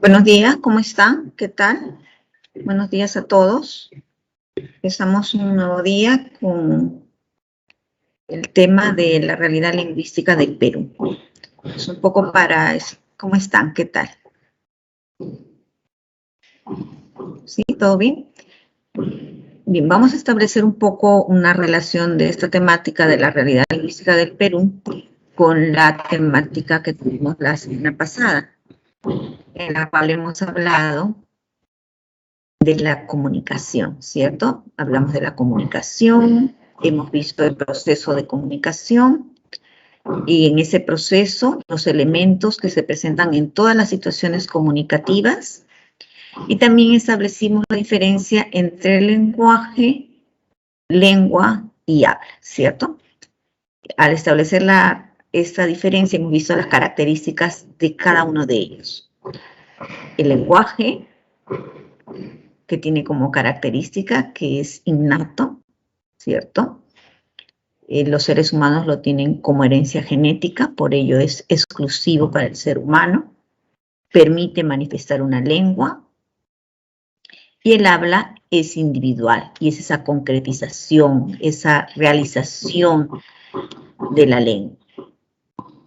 Buenos días, ¿cómo están? ¿Qué tal? Buenos días a todos. Empezamos un nuevo día con el tema de la realidad lingüística del Perú. Es un poco para... ¿Cómo están? ¿Qué tal? ¿Sí? ¿Todo bien? Bien, vamos a establecer un poco una relación de esta temática de la realidad lingüística del Perú con la temática que tuvimos la semana pasada, en la cual hemos hablado de la comunicación, ¿cierto? Hablamos de la comunicación, hemos visto el proceso de comunicación y en ese proceso los elementos que se presentan en todas las situaciones comunicativas y también establecimos la diferencia entre lenguaje, lengua y habla, ¿cierto? Al establecer esta diferencia hemos visto las características de cada uno de ellos. El lenguaje, que tiene como característica que es innato, ¿cierto? Los seres humanos lo tienen como herencia genética, por ello es exclusivo para el ser humano, permite manifestar una lengua, y el habla es individual, y es esa concretización, esa realización de la lengua.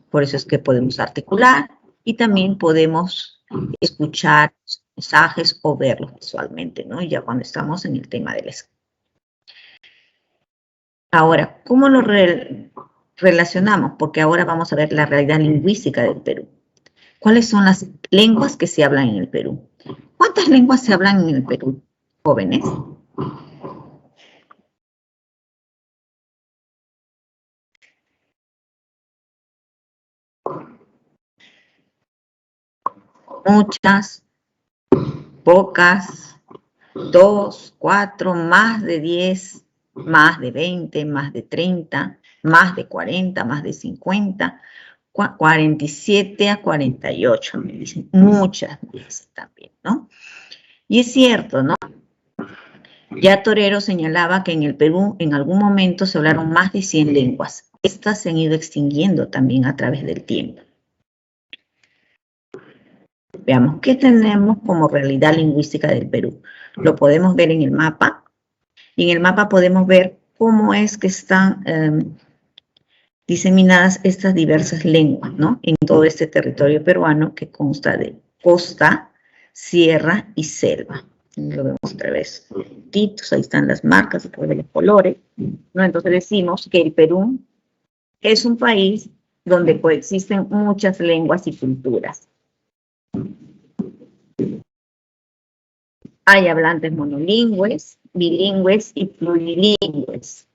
Por eso es que podemos articular y también podemos escuchar mensajes o verlos visualmente, ¿no? Ya cuando estamos en el tema de la escritura. Ahora, ¿cómo lo relacionamos? Porque ahora vamos a ver la realidad lingüística del Perú. ¿Cuáles son las lenguas que se hablan en el Perú? ¿Cuántas lenguas se hablan en el Perú, jóvenes? Muchas, pocas, 2, 4, más de 10, más de 20, más de 30, más de 40, más de 50, 47 a 48, me dicen, muchas veces también, ¿no? Y es cierto, ¿no? Ya Torero señalaba que en el Perú en algún momento se hablaron más de 100 lenguas. Estas se han ido extinguiendo también a través del tiempo. Veamos, ¿qué tenemos como realidad lingüística del Perú? Lo podemos ver en el mapa, y en el mapa podemos ver cómo es que están diseminadas estas diversas lenguas, ¿no? En todo este territorio peruano que consta de costa, sierra y selva. Lo vemos otra vez. Ahí están las marcas, otra vez los colores, ¿no? Entonces decimos que el Perú es un país donde coexisten muchas lenguas y culturas. Hay hablantes monolingües, bilingües y plurilingües.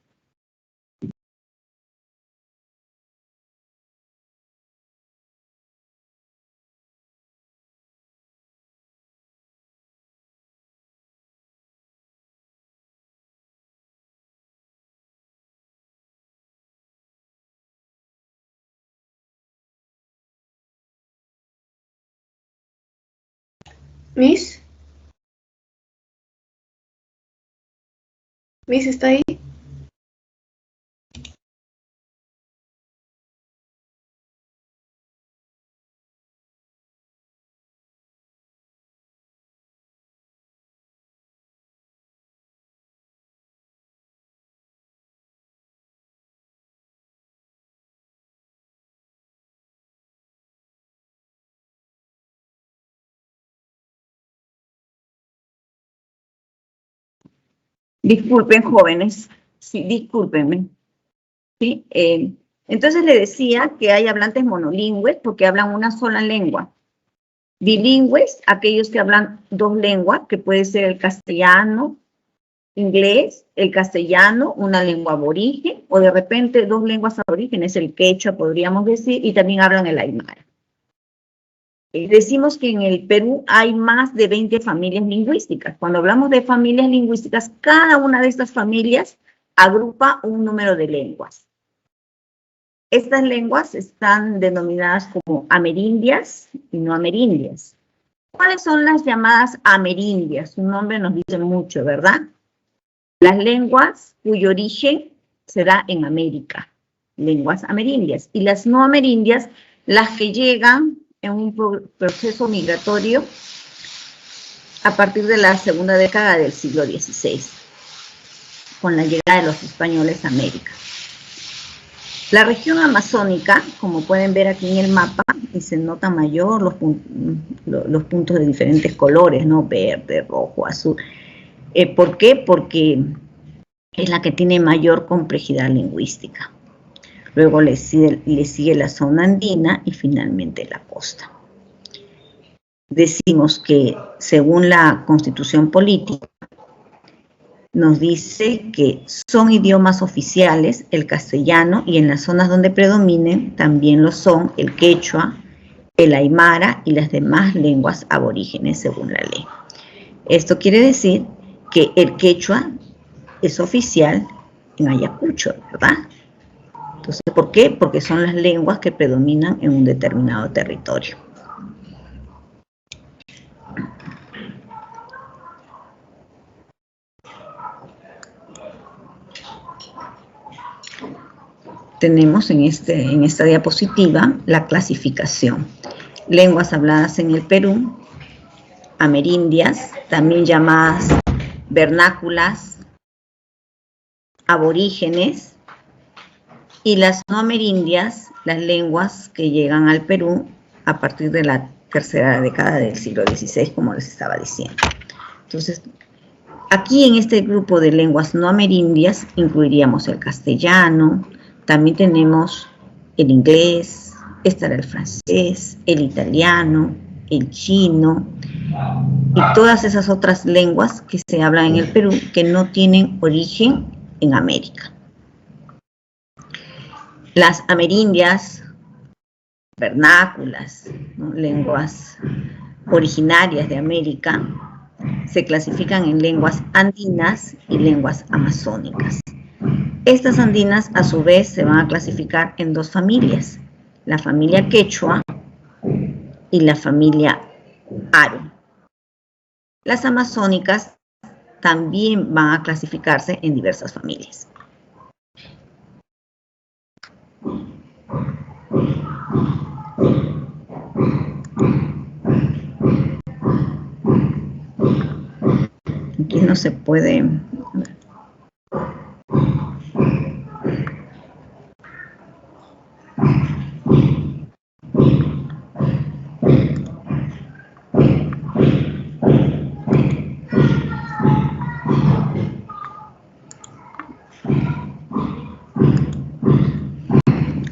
Miss, ¿está ahí? Disculpen, jóvenes, sí, discúlpenme. ¿Sí? Entonces le decía que hay hablantes monolingües porque hablan una sola lengua. Bilingües, aquellos que hablan dos lenguas, que puede ser el castellano, inglés, el castellano, una lengua aborigen, o de repente dos lenguas aborígenes, el quechua podríamos decir, y también hablan el aymara. Decimos que en el Perú hay más de 20 familias lingüísticas. Cuando hablamos de familias lingüísticas, cada una de estas familias agrupa un número de lenguas. Estas lenguas están denominadas como amerindias y no amerindias. ¿Cuáles son las llamadas amerindias? Su nombre nos dice mucho, ¿verdad? Las lenguas cuyo origen se da en América, lenguas amerindias. Y las no amerindias, las que llegan en un proceso migratorio a partir de la segunda década del siglo XVI, con la llegada de los españoles a América. La región amazónica, como pueden ver aquí en el mapa, y se nota mayor los puntos de diferentes colores, ¿no? Verde, rojo, azul. ¿Por qué? Porque es la que tiene mayor complejidad lingüística. Luego le sigue la zona andina y finalmente la costa. Decimos que según la Constitución Política, nos dice que son idiomas oficiales el castellano y en las zonas donde predominen también lo son el quechua, el aymara y las demás lenguas aborígenes según la ley. Esto quiere decir que el quechua es oficial en Ayacucho, ¿verdad? Entonces, ¿por qué? Porque son las lenguas que predominan en un determinado territorio. Tenemos en esta diapositiva la clasificación. Lenguas habladas en el Perú, amerindias, también llamadas vernáculas, aborígenes, y las no amerindias, las lenguas que llegan al Perú a partir de la tercera década del siglo XVI, como les estaba diciendo. Entonces, aquí en este grupo de lenguas no amerindias incluiríamos el castellano, también tenemos el inglés, estará el francés, el italiano, el chino y todas esas otras lenguas que se hablan en el Perú que no tienen origen en América. Las amerindias, vernáculas, ¿no? Lenguas originarias de América, se clasifican en lenguas andinas y lenguas amazónicas. Estas andinas, a su vez, se van a clasificar en dos familias, la familia quechua y la familia aro. Las amazónicas también van a clasificarse en diversas familias. Aquí no se puede...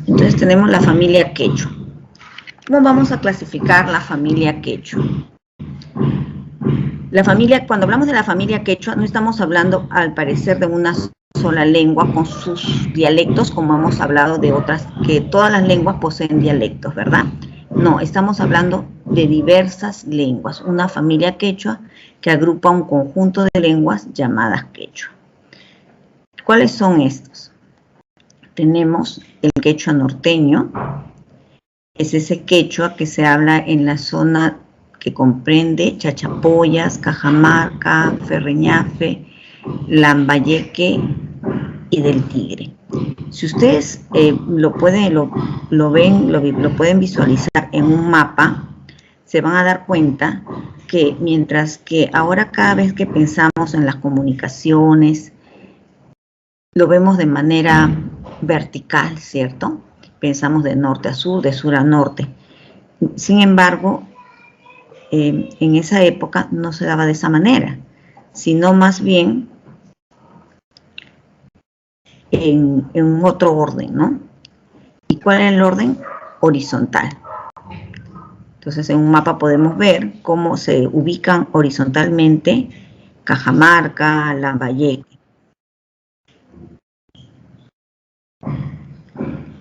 Entonces tenemos la familia quechua. ¿Cómo vamos a clasificar la familia quechua? Cuando hablamos de la familia quechua, no estamos hablando, al parecer, de una sola lengua con sus dialectos, como hemos hablado de otras, que todas las lenguas poseen dialectos, ¿verdad? No, estamos hablando de diversas lenguas, una familia quechua que agrupa un conjunto de lenguas llamadas quechua. ¿Cuáles son estos? Tenemos el quechua norteño, es ese quechua que se habla en la zona que comprende Chachapoyas, Cajamarca, Ferreñafe, Lambayeque y del Tigre. Si ustedes lo pueden visualizar en un mapa, se van a dar cuenta que mientras que ahora cada vez que pensamos en las comunicaciones, lo vemos de manera vertical, ¿cierto? Pensamos de norte a sur, de sur a norte. Sin embargo, en esa época no se daba de esa manera, sino más bien en otro orden, ¿no? ¿Y cuál es el orden? Horizontal. Entonces, en un mapa podemos ver cómo se ubican horizontalmente Cajamarca, Lambayeque.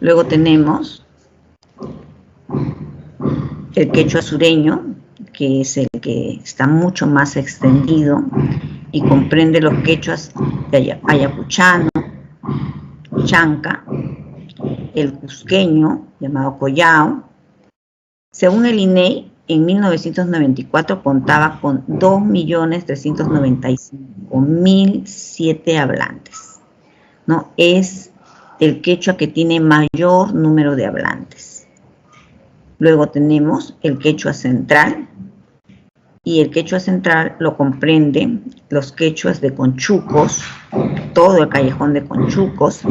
Luego tenemos el quechua sureño, que es el que está mucho más extendido y comprende los quechuas de ayacuchano, chanca, el cusqueño, llamado collao. Según el INEI, en 1994 contaba con 2.395.007 hablantes, ¿no? Es el quechua que tiene mayor número de hablantes. Luego tenemos el quechua central, y el quechua central lo comprende los quechuas de Conchucos, todo el callejón de Conchucos,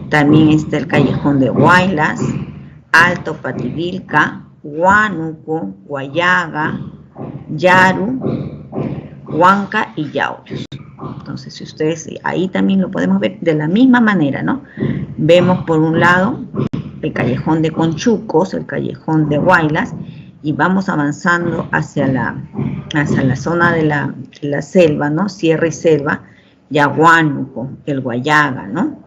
también está el callejón de Huaylas, Alto Pativilca, Huánuco, Guayaga, Yaru, Huanca y Yauyos. Entonces, si ustedes, ahí también lo podemos ver de la misma manera, ¿no? Vemos por un lado el callejón de Conchucos, el callejón de Huaylas, y vamos avanzando hacia la zona de la selva, ¿no? Sierra y selva, ya Huánuco, el Guayaga, ¿no?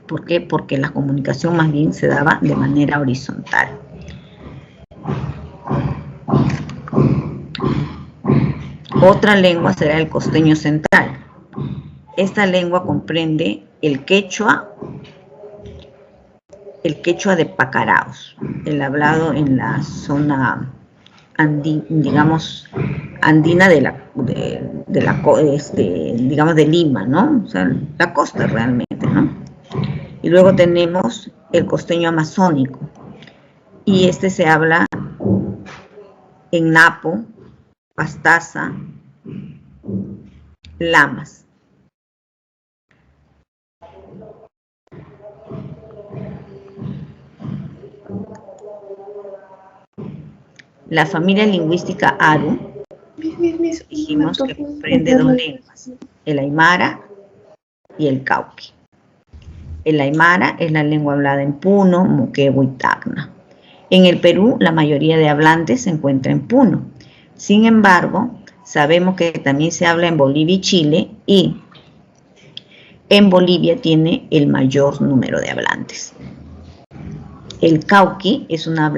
¿Por qué? Porque la comunicación más bien se daba de manera horizontal. Otra lengua será el costeño central. Esta lengua comprende el quechua de Pacaraos, el hablado en la zona digamos, andina digamos de Lima, ¿no? O sea, la costa realmente, ¿no? Y luego tenemos el costeño amazónico, y este se habla en Napo, Pastaza, Lamas. La familia lingüística Aru, dijimos que comprende dos lenguas, el aymara y el cauqui. El aymara es la lengua hablada en Puno, Moquegua y Tacna. En el Perú, la mayoría de hablantes se encuentra en Puno. Sin embargo, sabemos que también se habla en Bolivia y Chile, y en Bolivia tiene el mayor número de hablantes. El cauqui es una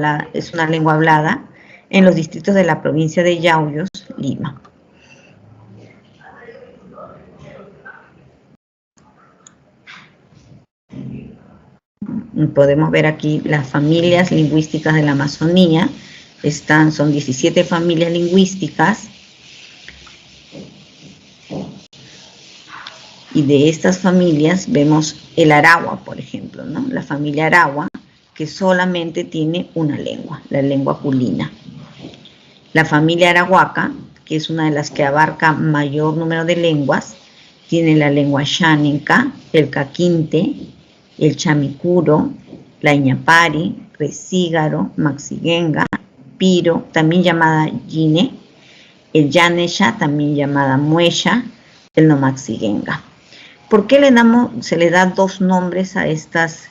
lengua hablada en los distritos de la provincia de Yauyos, Lima. Podemos ver aquí las familias lingüísticas de la Amazonía. Son 17 familias lingüísticas, y de estas familias vemos el aragua, por ejemplo, ¿no? La familia aragua, que solamente tiene una lengua, la lengua culina. La familia arahuaca, que es una de las que abarca mayor número de lenguas, tiene la lengua xánica, el caquinte, el chamicuro, la iñapari, resígaro, maxiguenga, piro, también llamada yine, el yanesha, también llamada muesha, el nomaxiguenga. ¿Por qué se le da dos nombres a estas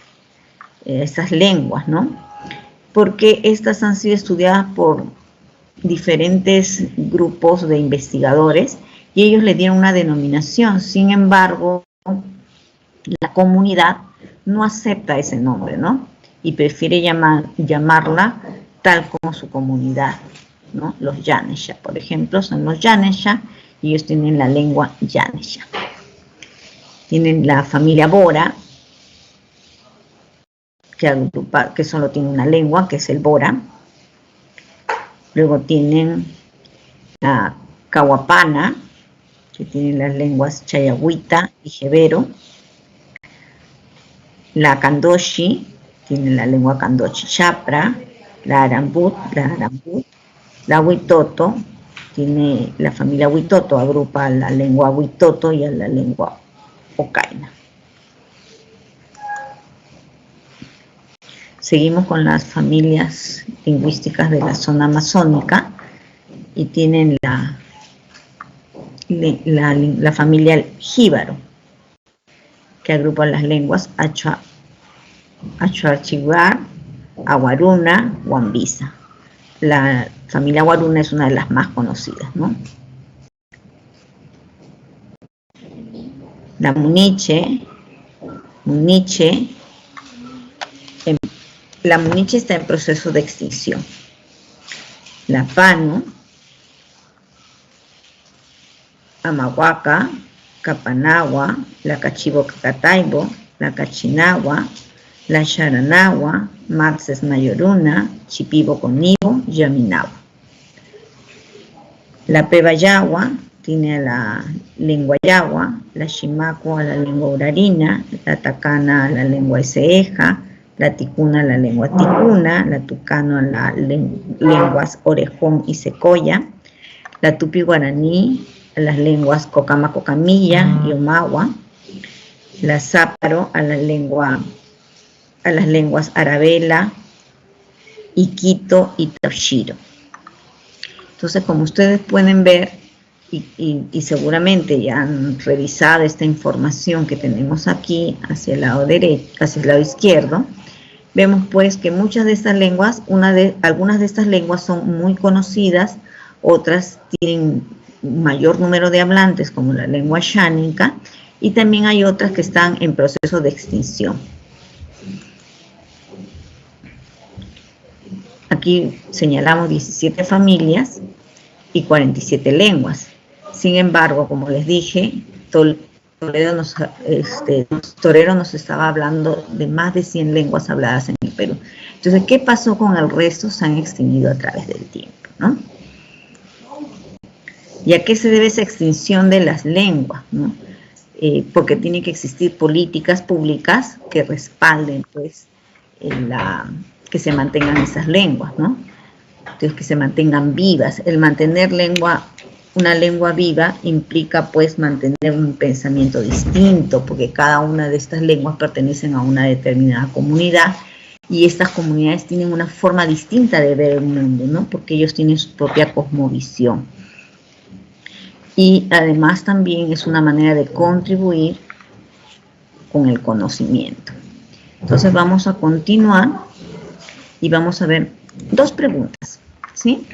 lenguas, ¿no? Porque estas han sido estudiadas por diferentes grupos de investigadores y ellos le dieron una denominación. Sin embargo, la comunidad no acepta ese nombre, ¿no? Y prefiere llamarla tal como su comunidad, ¿no? Los yanesha, por ejemplo, son los yanesha, y ellos tienen la lengua yanesha. Tienen la familia bora, que solo tiene una lengua, que es el bora. Luego tienen a Cahuapana, que tiene las lenguas chayagüita y jebero. La Candoshi tiene la lengua Candochi Chapra. La Arambut. La Huitoto tiene la familia Huitoto, agrupa a la lengua Huitoto y a la lengua Ocaina. Seguimos con las familias lingüísticas de la zona amazónica, y tienen la familia jíbaro, que agrupa las lenguas achuarchiguar, aguaruna, huambisa. La familia aguaruna es una de las más conocidas, ¿no? La muniche, la muniche está en proceso de extinción. La pano, amahuaca, capanagua, la cachivo-cacataibo, la cachinagua, la charanagua, maxes mayoruna, chipibo-conibo, yaminagua. La pebayagua tiene la lengua yagua, la chimacua la lengua urarina, la tacana la lengua eseja, la ticuna a la lengua ticuna, la tucano a las lenguas orejón y secoya, la tupi guaraní a las lenguas cocama cocamilla y omagua, la záparo a las lenguas arabela, iquito y tashiro. Entonces, como ustedes pueden ver, y seguramente ya han revisado esta información que tenemos aquí hacia el lado derecho, hacia el lado izquierdo, vemos pues que muchas de estas lenguas, algunas de estas lenguas son muy conocidas, otras tienen mayor número de hablantes, como la lengua xánica, y también hay otras que están en proceso de extinción. Aquí señalamos 17 familias y 47 lenguas. Sin embargo, como les dije, Torero nos estaba hablando de más de 100 lenguas habladas en el Perú. Entonces, ¿qué pasó con el resto? Se han extinguido a través del tiempo, ¿no? ¿Y a qué se debe esa extinción de las lenguas, ¿no? Porque tiene que existir políticas públicas que respalden, pues, que se mantengan esas lenguas, ¿no? Entonces, que se mantengan vivas. El mantener una lengua viva implica, pues, mantener un pensamiento distinto, porque cada una de estas lenguas pertenecen a una determinada comunidad, y estas comunidades tienen una forma distinta de ver el mundo, ¿no? Porque ellos tienen su propia cosmovisión. Y además también es una manera de contribuir con el conocimiento. Entonces vamos a continuar y vamos a ver dos preguntas, ¿sí?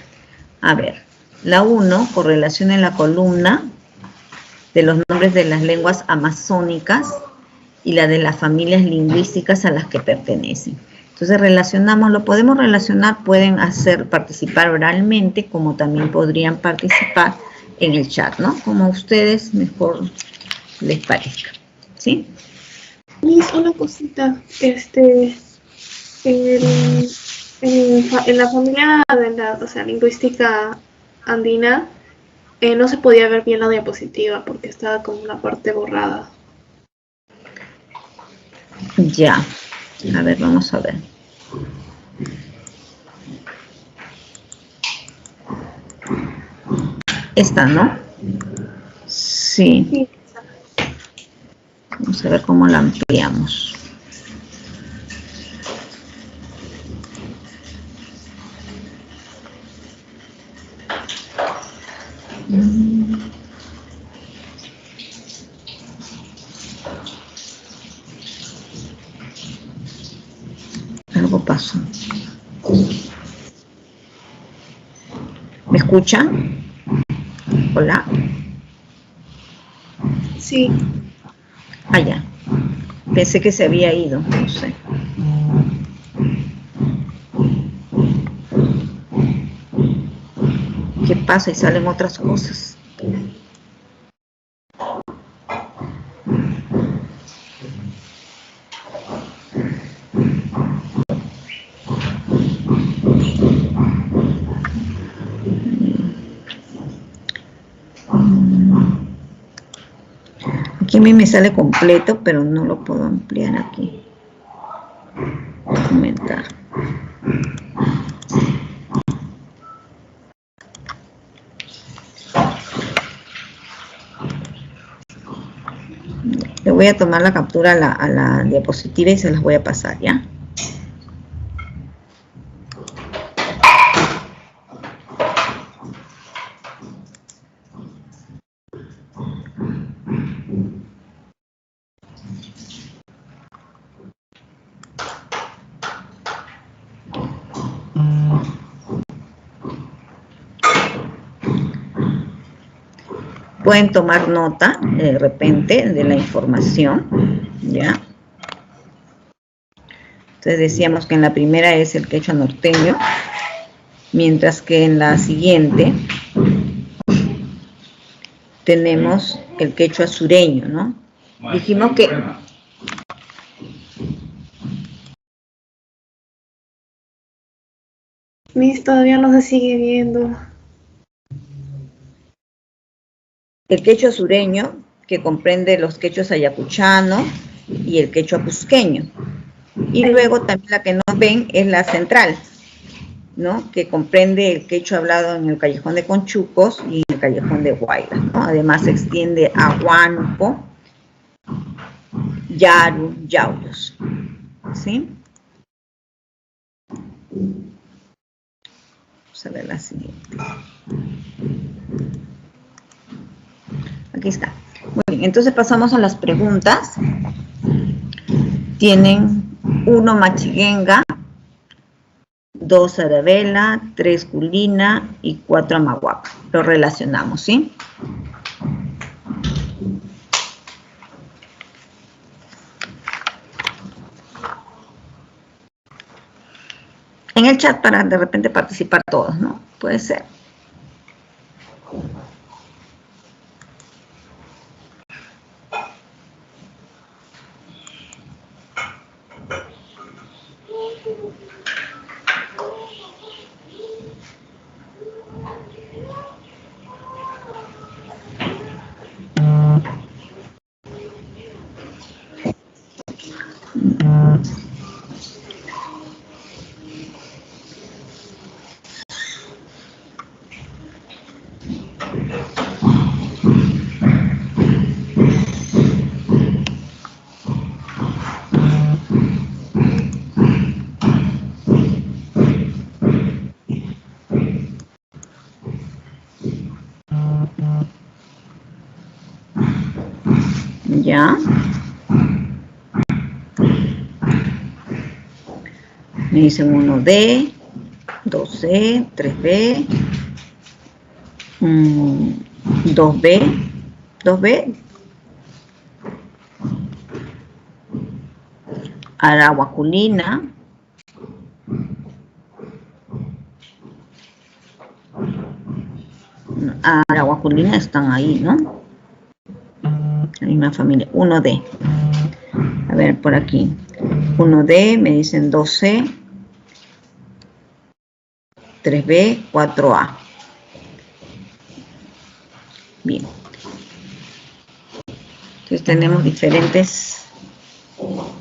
A ver, la 1, correlación en la columna de los nombres de las lenguas amazónicas y la de las familias lingüísticas a las que pertenecen. Entonces lo podemos relacionar, pueden participar oralmente, como también podrían participar en el chat, ¿no? Como a ustedes mejor les parezca, ¿sí? Miss, una cosita, en la familia de la lingüística andina, no se podía ver bien la diapositiva porque estaba como una parte borrada. Ya, a ver, vamos a ver. Esta, ¿no? Sí. Sí. Vamos a ver cómo la ampliamos. Algo pasó. ¿Me escuchan? Hola. Sí. Ah, ya. Pensé que se había ido, no sé. ¿Qué pasa? Y salen otras cosas. Aquí a mí me sale completo, pero no lo puedo ampliar aquí. Aumentar. Le voy a tomar la captura a la diapositiva y se las voy a pasar, ¿ya? Pueden tomar nota de repente de la información, ¿ya? Entonces decíamos que en la primera es el quechua norteño, mientras que en la siguiente tenemos el quechua sureño, ¿no? Dijimos que... Miss, todavía no se sigue viendo. El quechua sureño, que comprende los quechuas ayacuchano y el quechua cusqueño. Y luego también la que no ven es la central, ¿no? Que comprende el quechua hablado en el callejón de Conchucos y en el callejón de Huaylas, ¿no? Además se extiende a Huánuco, Yaru, Yauyos, ¿sí? Vamos a ver la siguiente. Aquí está. Muy bien, entonces pasamos a las preguntas. Tienen 1 Machiguenga, 2 Arabela, 3 Culina y 4 Amahuaca. Lo relacionamos, ¿sí? En el chat para de repente participar todos, ¿no? Puede ser. Ya. Me dicen 1D, 2C, 3B, 2B, 2B, Arahuaculina, Arahuaculina están ahí, ¿no? La misma familia, 1D. A ver, por aquí. 1D, me dicen 2C, 3B, 4A. Bien. Entonces tenemos diferentes.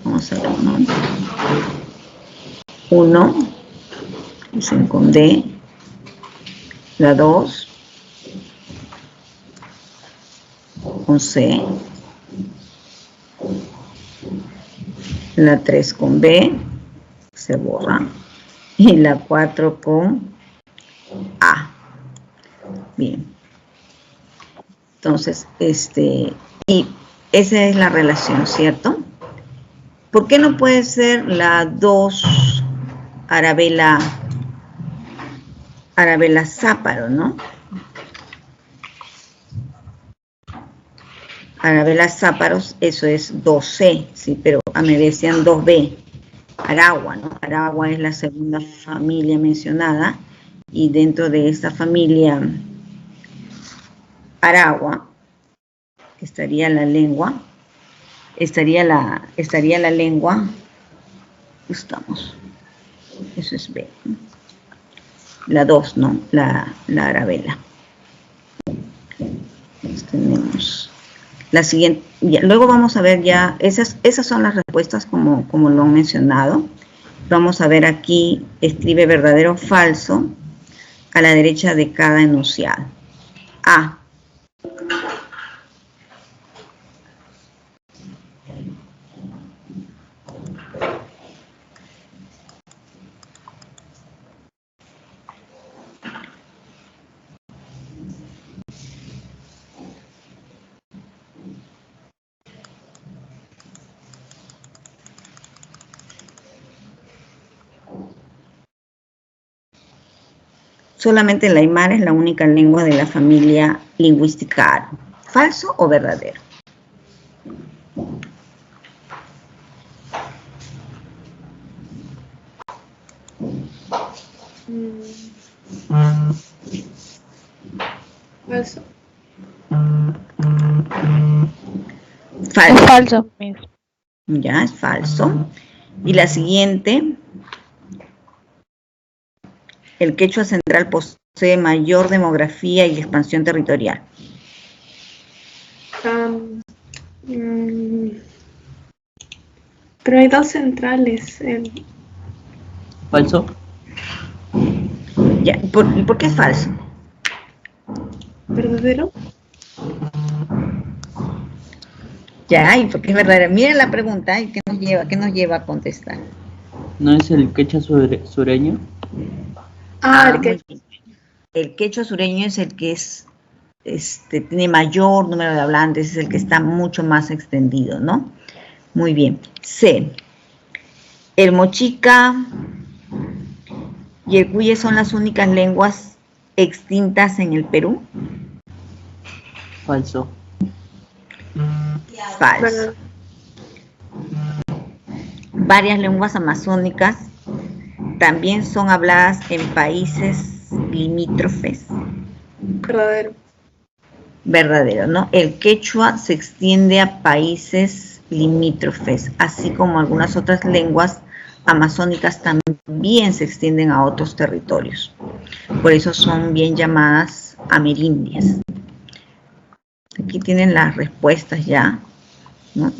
Vamos a ver, ¿no? 1, dicen con D. La 2, con C. La 3 con B, se borra. Y la 4 con A. Bien. Entonces, y esa es la relación, ¿cierto? ¿Por qué no puede ser la 2 Arabela Záparo, ¿no? Arabela Záparos, eso es 2C, sí, pero me decían 2B. Aragua, ¿no? Aragua es la segunda familia mencionada y dentro de esta familia Aragua estaría la lengua, estaría la lengua, estamos, eso es B, ¿no? La 2, ¿no? La Arabela. Tenemos la siguiente, ya, luego vamos a ver ya, esas son las respuestas como lo han mencionado. Vamos a ver aquí, escribe verdadero o falso a la derecha de cada enunciado. A. Solamente el aymara es la única lengua de la familia lingüística Aro. ¿Falso o verdadero? Falso. Falso. Falso. Ya, es falso. Y la siguiente, el quechua central posee mayor demografía y expansión territorial. Pero hay dos centrales. Falso. Ya, ¿por qué es falso? ¿Verdadero? Ya, ¿y por qué es verdadero? Miren la pregunta y qué nos lleva a contestar. ¿No es el quechua sureño? El que... Muy bien. El quechua sureño es el que tiene mayor número de hablantes, es el que está mucho más extendido, ¿no? Muy bien. C. El mochica y el cuye son las únicas lenguas extintas en el Perú. Falso. Falso. Varias lenguas amazónicas también son habladas en países limítrofes. Verdadero. Verdadero, ¿no? El quechua se extiende a países limítrofes, así como algunas otras lenguas amazónicas también se extienden a otros territorios. Por eso son bien llamadas amerindias. Aquí tienen las respuestas ya, ¿no?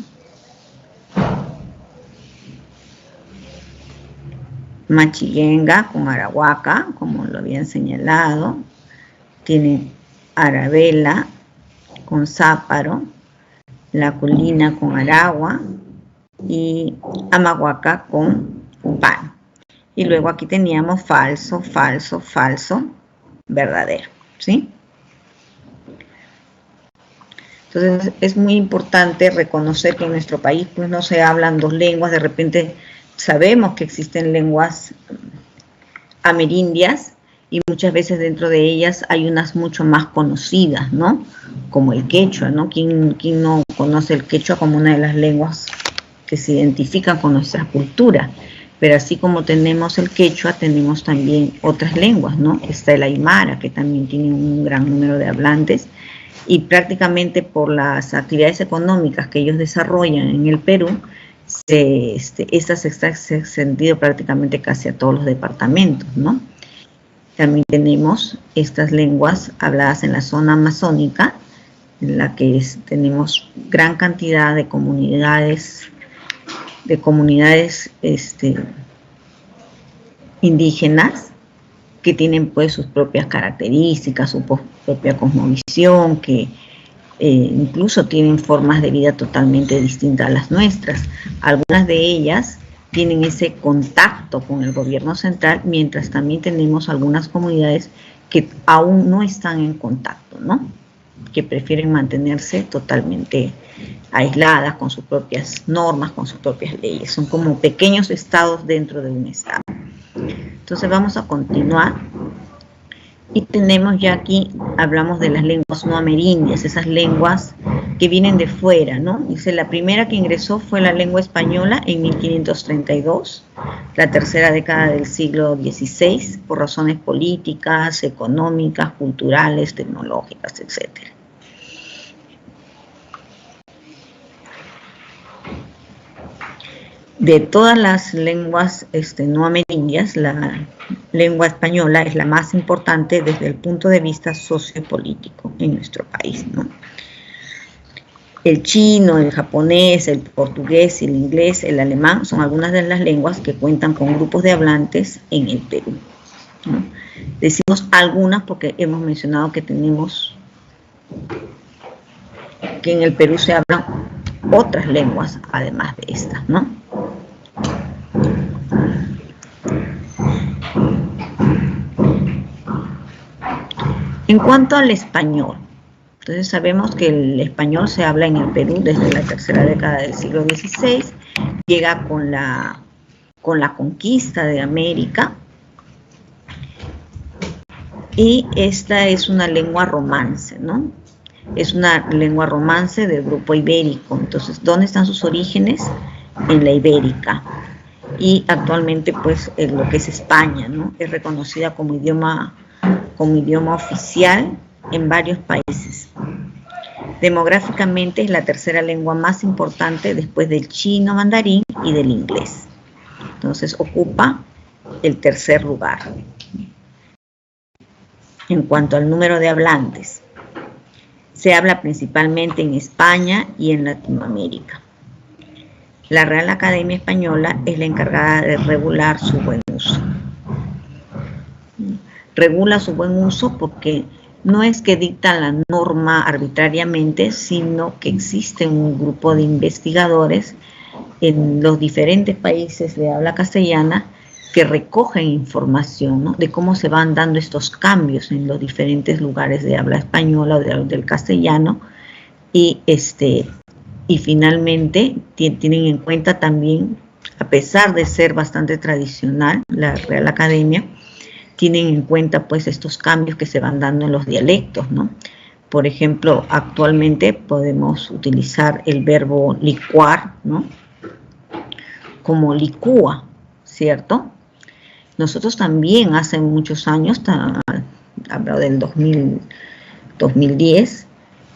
Machillenga con arahuaca, como lo habían señalado. Tiene arabela con záparo, la colina con aragua y amahuaca con pan. Y luego aquí teníamos falso, falso, falso, verdadero, ¿sí? Entonces es muy importante reconocer que en nuestro país pues no se hablan dos lenguas, de repente sabemos que existen lenguas amerindias y muchas veces dentro de ellas hay unas mucho más conocidas, ¿no? Como el quechua, ¿no? ¿Quién no conoce el quechua como una de las lenguas que se identifican con nuestra cultura? Pero así como tenemos el quechua, tenemos también otras lenguas, ¿no? Está el aymara, que también tiene un gran número de hablantes, y prácticamente por las actividades económicas que ellos desarrollan en el Perú, estas se están extendido prácticamente casi a todos los departamentos, ¿no? También tenemos estas lenguas habladas en la zona amazónica, en la que tenemos gran cantidad de comunidades indígenas que tienen pues sus propias características, su propia cosmovisión, que incluso tienen formas de vida totalmente distintas a las nuestras. Algunas de ellas tienen ese contacto con el gobierno central, mientras también tenemos algunas comunidades que aún no están en contacto, ¿no? Que prefieren mantenerse totalmente aisladas con sus propias normas, con sus propias leyes. Son como pequeños estados dentro de un estado. Entonces vamos a continuar. Y tenemos ya aquí, hablamos de las lenguas no amerindias, esas lenguas que vienen de fuera, ¿no? Dice, la primera que ingresó fue la lengua española en 1532, la tercera década del siglo XVI, por razones políticas, económicas, culturales, tecnológicas, etc. De todas las lenguas no amerindias, la lengua española es la más importante desde el punto de vista sociopolítico en nuestro país, ¿no? El chino, el japonés, el portugués, el inglés, el alemán son algunas de las lenguas que cuentan con grupos de hablantes en el Perú, ¿no? Decimos algunas porque hemos mencionado que tenemos que en el Perú se hablan otras lenguas además de estas, ¿no? En cuanto al español, entonces sabemos que el español se habla en el Perú desde la tercera década del siglo XVI, llega con la conquista de América, y esta es una lengua romance, ¿no? Es una lengua romance del grupo ibérico. Entonces, ¿dónde están sus orígenes? En la ibérica. Y actualmente, pues, en lo que es España, ¿no? Es reconocida como idioma oficial en varios países. Demográficamente es la tercera lengua más importante después del chino mandarín y del inglés. Entonces ocupa el tercer lugar. En cuanto al número de hablantes, se habla principalmente en España y en Latinoamérica. La Real Academia Española es la encargada de regular su buen uso. Regula su buen uso porque no es que dicta la norma arbitrariamente, sino que existe un grupo de investigadores en los diferentes países de habla castellana que recogen información, ¿no?, de cómo se van dando estos cambios en los diferentes lugares de habla española o del castellano, y finalmente tienen en cuenta también, a pesar de ser bastante tradicional, la Real Academia, tienen en cuenta pues estos cambios que se van dando en los dialectos, ¿no? Por ejemplo, actualmente podemos utilizar el verbo licuar, ¿no?, como licúa, ¿cierto? Nosotros también hace muchos años, hablo del 2010,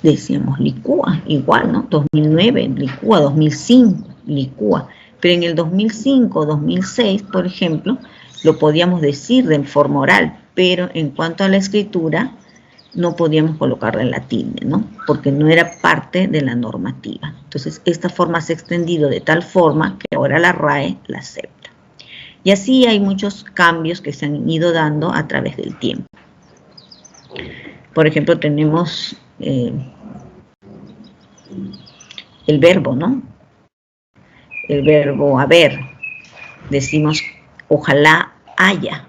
decíamos licúa, igual, ¿no? 2009, licúa, 2005, licúa. Pero en el 2005, 2006, por ejemplo, lo podíamos decir de forma oral, pero en cuanto a la escritura, no podíamos colocarla en la tilde, ¿no?, porque no era parte de la normativa. Entonces, esta forma se ha extendido de tal forma que ahora la RAE la acepta. Y así hay muchos cambios que se han ido dando a través del tiempo. Por ejemplo, tenemos el verbo, ¿no? El verbo haber. Decimos, ojalá haya.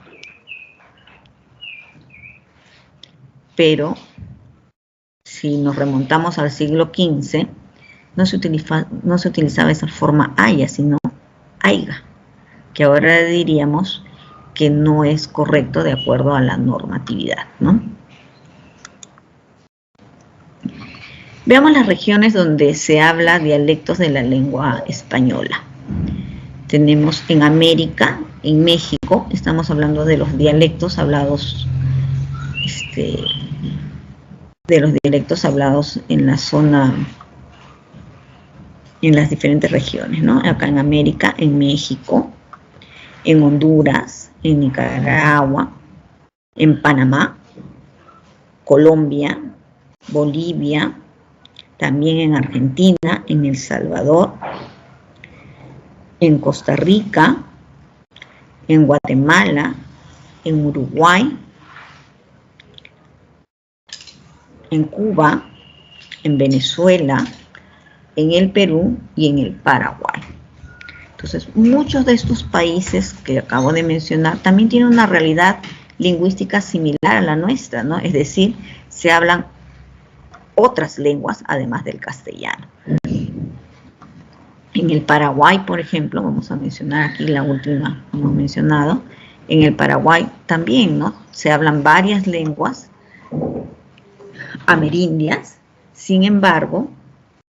Pero si nos remontamos al siglo XV, no se utilizaba esa forma haya, sino haiga, que ahora diríamos que no es correcto de acuerdo a la normatividad, ¿no? Veamos las regiones donde se habla dialectos de la lengua española. Tenemos en América, en México, estamos hablando de los dialectos hablados, en la zona, en las diferentes regiones, ¿no? Acá en América, en México, en Honduras, en Nicaragua, en Panamá, Colombia, Bolivia, también en Argentina, en El Salvador, en Costa Rica, en Guatemala, en Uruguay, en Cuba, en Venezuela, en el Perú y en el Paraguay. Entonces, muchos de estos países que acabo de mencionar también tienen una realidad lingüística similar a la nuestra, ¿no? Es decir, se hablan otras lenguas además del castellano. En el Paraguay, por ejemplo, vamos a mencionar aquí la última que hemos mencionado, en el Paraguay también, ¿no?, se hablan varias lenguas amerindias. Sin embargo,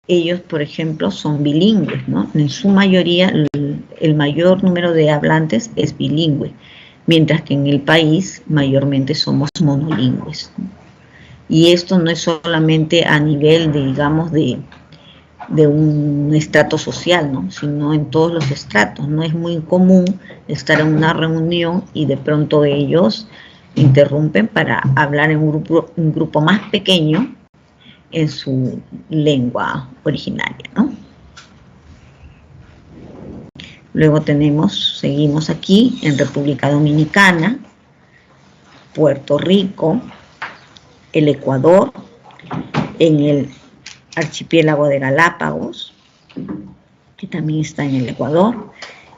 ellos, por ejemplo, son bilingües, ¿no? En su mayoría, el mayor número de hablantes es bilingüe, mientras que en el país mayormente somos monolingües, ¿no? Y esto no es solamente a nivel de, digamos, de un estrato social, ¿no?, sino en todos los estratos. No es muy común estar en una reunión y de pronto ellos interrumpen para hablar en un grupo más pequeño en su lengua originaria, ¿no? Luego seguimos aquí en República Dominicana, Puerto Rico, el Ecuador, en el archipiélago de Galápagos, que también está en el Ecuador,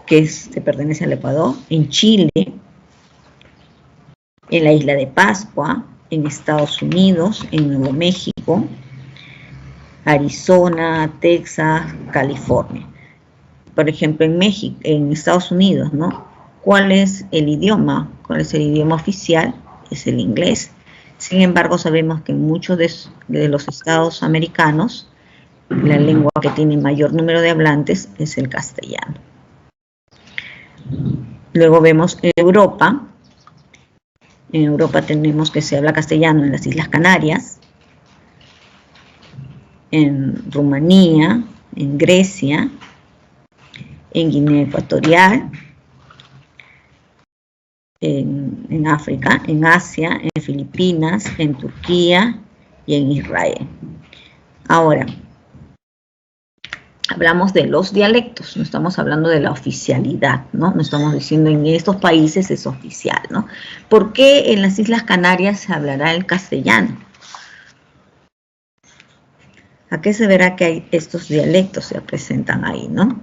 que pertenece al Ecuador, en Chile, en la isla de Pascua, en Estados Unidos, en Nuevo México, Arizona, Texas, California. Por ejemplo, en México, en Estados Unidos, ¿no?, ¿cuál es el idioma? ¿Cuál es el idioma oficial? Es el inglés. Sin embargo, sabemos que en muchos de los estados americanos, la lengua que tiene mayor número de hablantes es el castellano. Luego vemos Europa. En Europa tenemos que se habla castellano en las Islas Canarias, en Rumanía, en Grecia, en Guinea Ecuatorial, en África, en Asia, en Filipinas, en Turquía y en Israel. Ahora, hablamos de los dialectos, no estamos hablando de la oficialidad, ¿no? No estamos diciendo en estos países es oficial, ¿no? ¿Por qué en las Islas Canarias se hablará el castellano? ¿A qué se verá que hay estos dialectos se presentan ahí, no?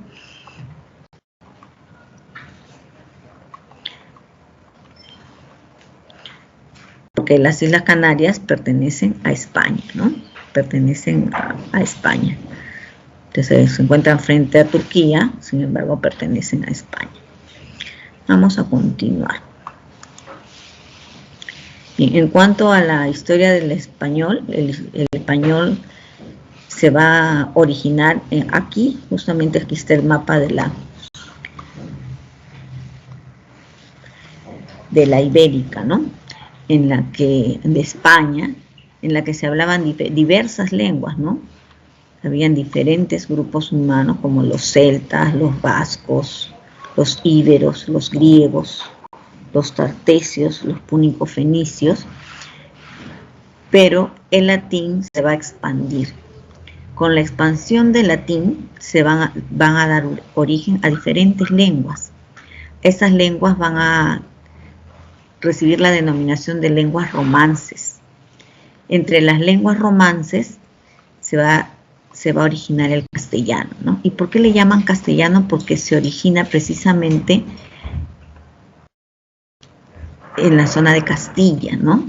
Porque las Islas Canarias pertenecen a España, ¿no? Pertenecen a España. Entonces se encuentran frente a Turquía, sin embargo pertenecen a España. Vamos a continuar. Bien, en cuanto a la historia del español, el español se va a originar aquí, justamente aquí está el mapa de la ibérica, ¿no? De España, en la que se hablaban diversas lenguas, ¿no? Habían diferentes grupos humanos como los celtas, los vascos, los íberos, los griegos, los tartesios, los púnico-fenicios, pero el latín se va a expandir. Con la expansión del latín se van a dar origen a diferentes lenguas. Esas lenguas van a recibir la denominación de lenguas romances. Entre las lenguas romances se va a originar el castellano, ¿no? ¿Y por qué le llaman castellano? Porque se origina precisamente en la zona de Castilla, ¿no?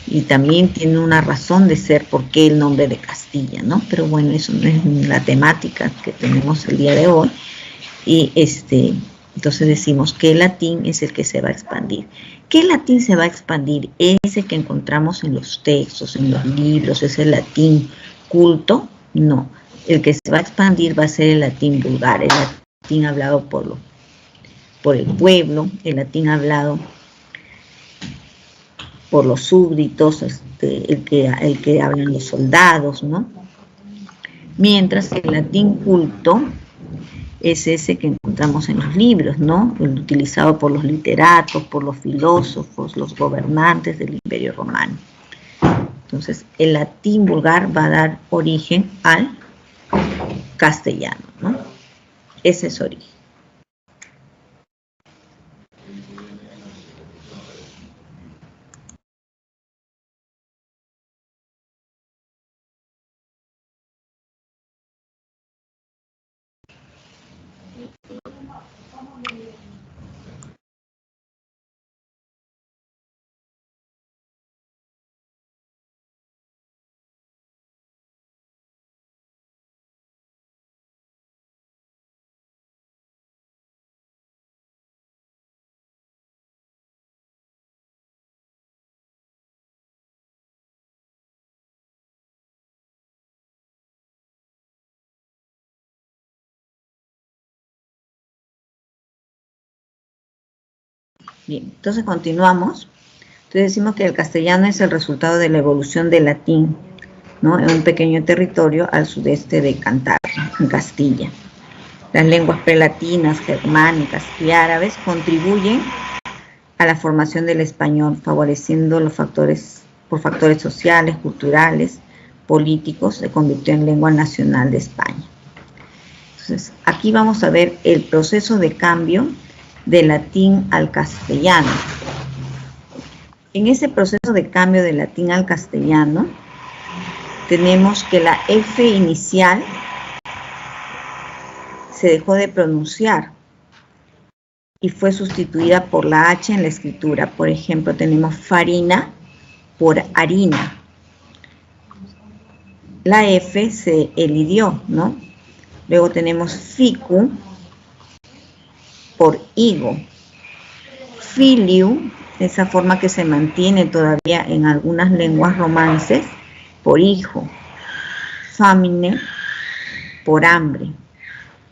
Y también tiene una razón de ser por qué el nombre de Castilla, ¿no? Pero bueno, eso no es la temática que tenemos el día de hoy. Y entonces decimos que el latín es el que se va a expandir. ¿Qué latín se va a expandir? Ese que encontramos en los textos, en los libros, es el latín culto. No, el que se va a expandir va a ser el latín vulgar, el latín hablado por el pueblo, el latín hablado por los súbditos, el que hablan los soldados, ¿no? Mientras el latín culto es ese que encontramos en los libros, ¿no? El utilizado por los literatos, por los filósofos, los gobernantes del Imperio Romano. Entonces, el latín vulgar va a dar origen al castellano, ¿no? Ese es origen. Bien, entonces continuamos. Entonces decimos que el castellano es el resultado de la evolución del latín, ¿no? En un pequeño territorio al sudeste de Cantabria, en Castilla. Las lenguas prelatinas, germánicas y árabes contribuyen a la formación del español, favoreciendo por factores sociales, culturales, políticos, se convirtió en lengua nacional de España. Entonces, aquí vamos a ver el proceso de cambio del latín al castellano. En ese proceso de cambio del latín al castellano, tenemos que la F inicial se dejó de pronunciar y fue sustituida por la H en la escritura. Por ejemplo, tenemos farina por harina. La F se elidió, ¿no? Luego tenemos ficu por higo. Filiu, esa forma que se mantiene todavía en algunas lenguas romances, por hijo. Famine por hambre.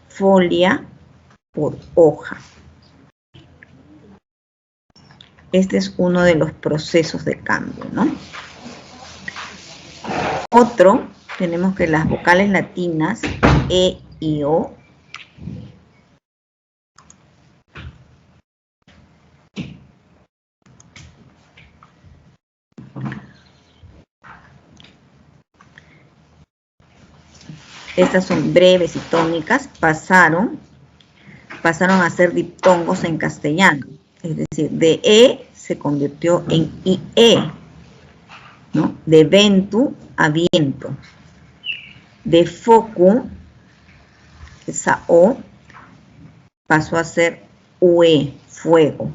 Folia por hoja. Este es uno de los procesos de cambio, ¿no? Otro, tenemos que las vocales latinas E y O estas son breves y tónicas, pasaron a ser diptongos en castellano. Es decir, de E se convirtió en IE, ¿no? De ventu a viento. De focu, esa O, pasó a ser UE, fuego.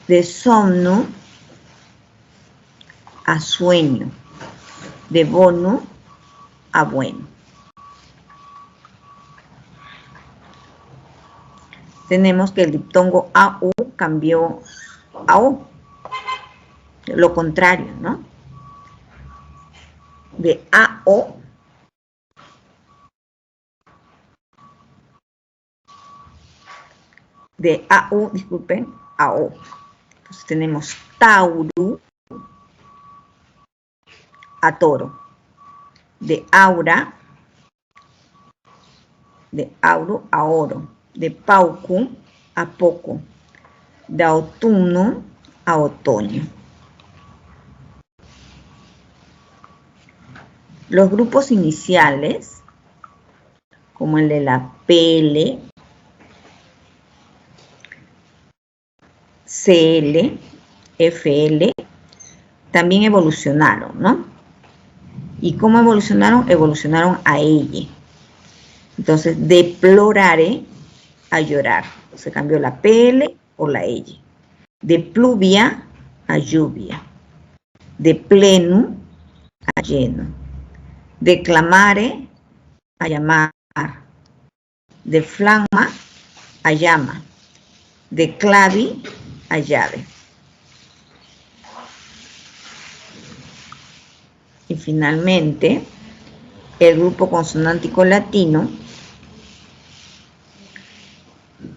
De somno a sueño. De bono a bueno. Tenemos que el diptongo AU cambió a O. Lo contrario, ¿no? De AO de AU, disculpen, a O. Entonces tenemos Tauro a toro. De aura, de auro a oro. De paucu a poco. De autumno a otoño. Los grupos iniciales, como el de la PL, CL, FL, también evolucionaron, ¿no? ¿Y cómo evolucionaron? Evolucionaron a ella. Entonces, deplorare a llorar. Se cambió la PL por la ella. De pluvia a lluvia. De pleno a lleno. De clamare a llamar. De flama a llama. De clavi a llave. Y finalmente, el grupo consonántico latino,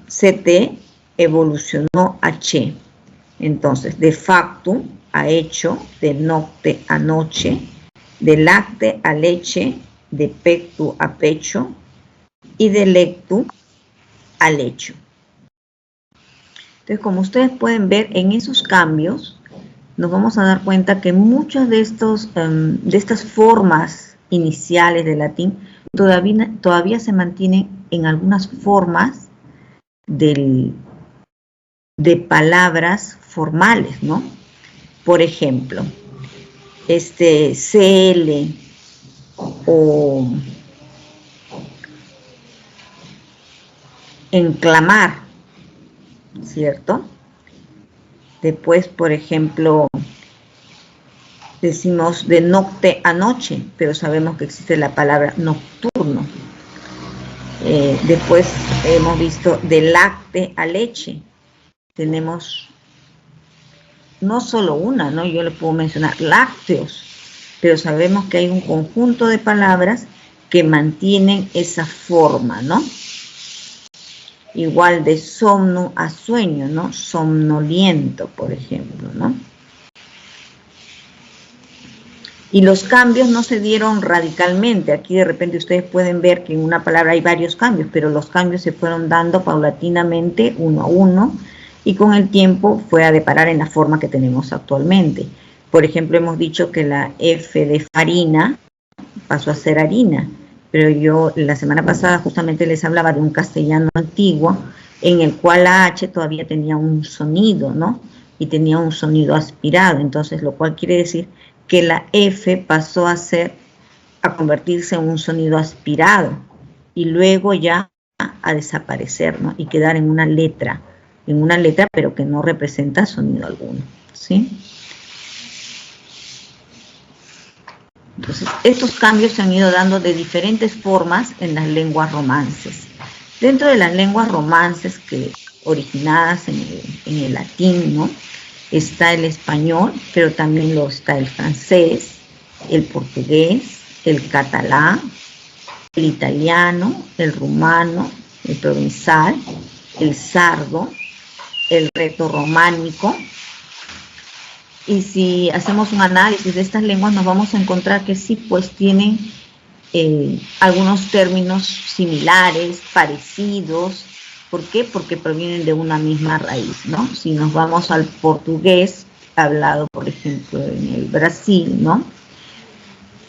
CT, evolucionó a che. Entonces, de facto a hecho, de nocte a noche, de lacte a leche, de pectu a pecho y de lectu a lecho. Entonces, como ustedes pueden ver, en esos cambios nos vamos a dar cuenta que muchas de estas formas iniciales de latín todavía se mantienen en algunas formas de palabras formales, ¿no? Por ejemplo, CL o enclamar, ¿cierto? Después, por ejemplo, decimos de nocte a noche, pero sabemos que existe la palabra nocturno. Después hemos visto de lacte a leche. Tenemos no solo una, ¿no? Yo le puedo mencionar lácteos, pero sabemos que hay un conjunto de palabras que mantienen esa forma, ¿no? Igual de somno a sueño, ¿no? Somnoliento, por ejemplo, ¿no? Y los cambios no se dieron radicalmente. Aquí de repente ustedes pueden ver que en una palabra hay varios cambios, pero los cambios se fueron dando paulatinamente, uno a uno, y con el tiempo fue a deparar en la forma que tenemos actualmente. Por ejemplo, hemos dicho que la F de farina pasó a ser harina, pero yo la semana pasada justamente les hablaba de un castellano antiguo en el cual la H todavía tenía un sonido, ¿no? Y tenía un sonido aspirado, entonces lo cual quiere decir que la F pasó a convertirse en un sonido aspirado y luego ya a desaparecer, ¿no? Y quedar en una letra, pero que no representa sonido alguno, ¿sí? Entonces, estos cambios se han ido dando de diferentes formas en las lenguas romances. Dentro de las lenguas romances originadas en el latín, ¿no? Está el español, pero también está el francés, el portugués, el catalán, el italiano, el rumano, el provenzal, el sardo, el reto-románico. Y si hacemos un análisis de estas lenguas, nos vamos a encontrar que sí, pues tienen algunos términos similares, parecidos. ¿Por qué? Porque provienen de una misma raíz, ¿no? Si nos vamos al portugués, hablado, por ejemplo, en el Brasil, ¿no?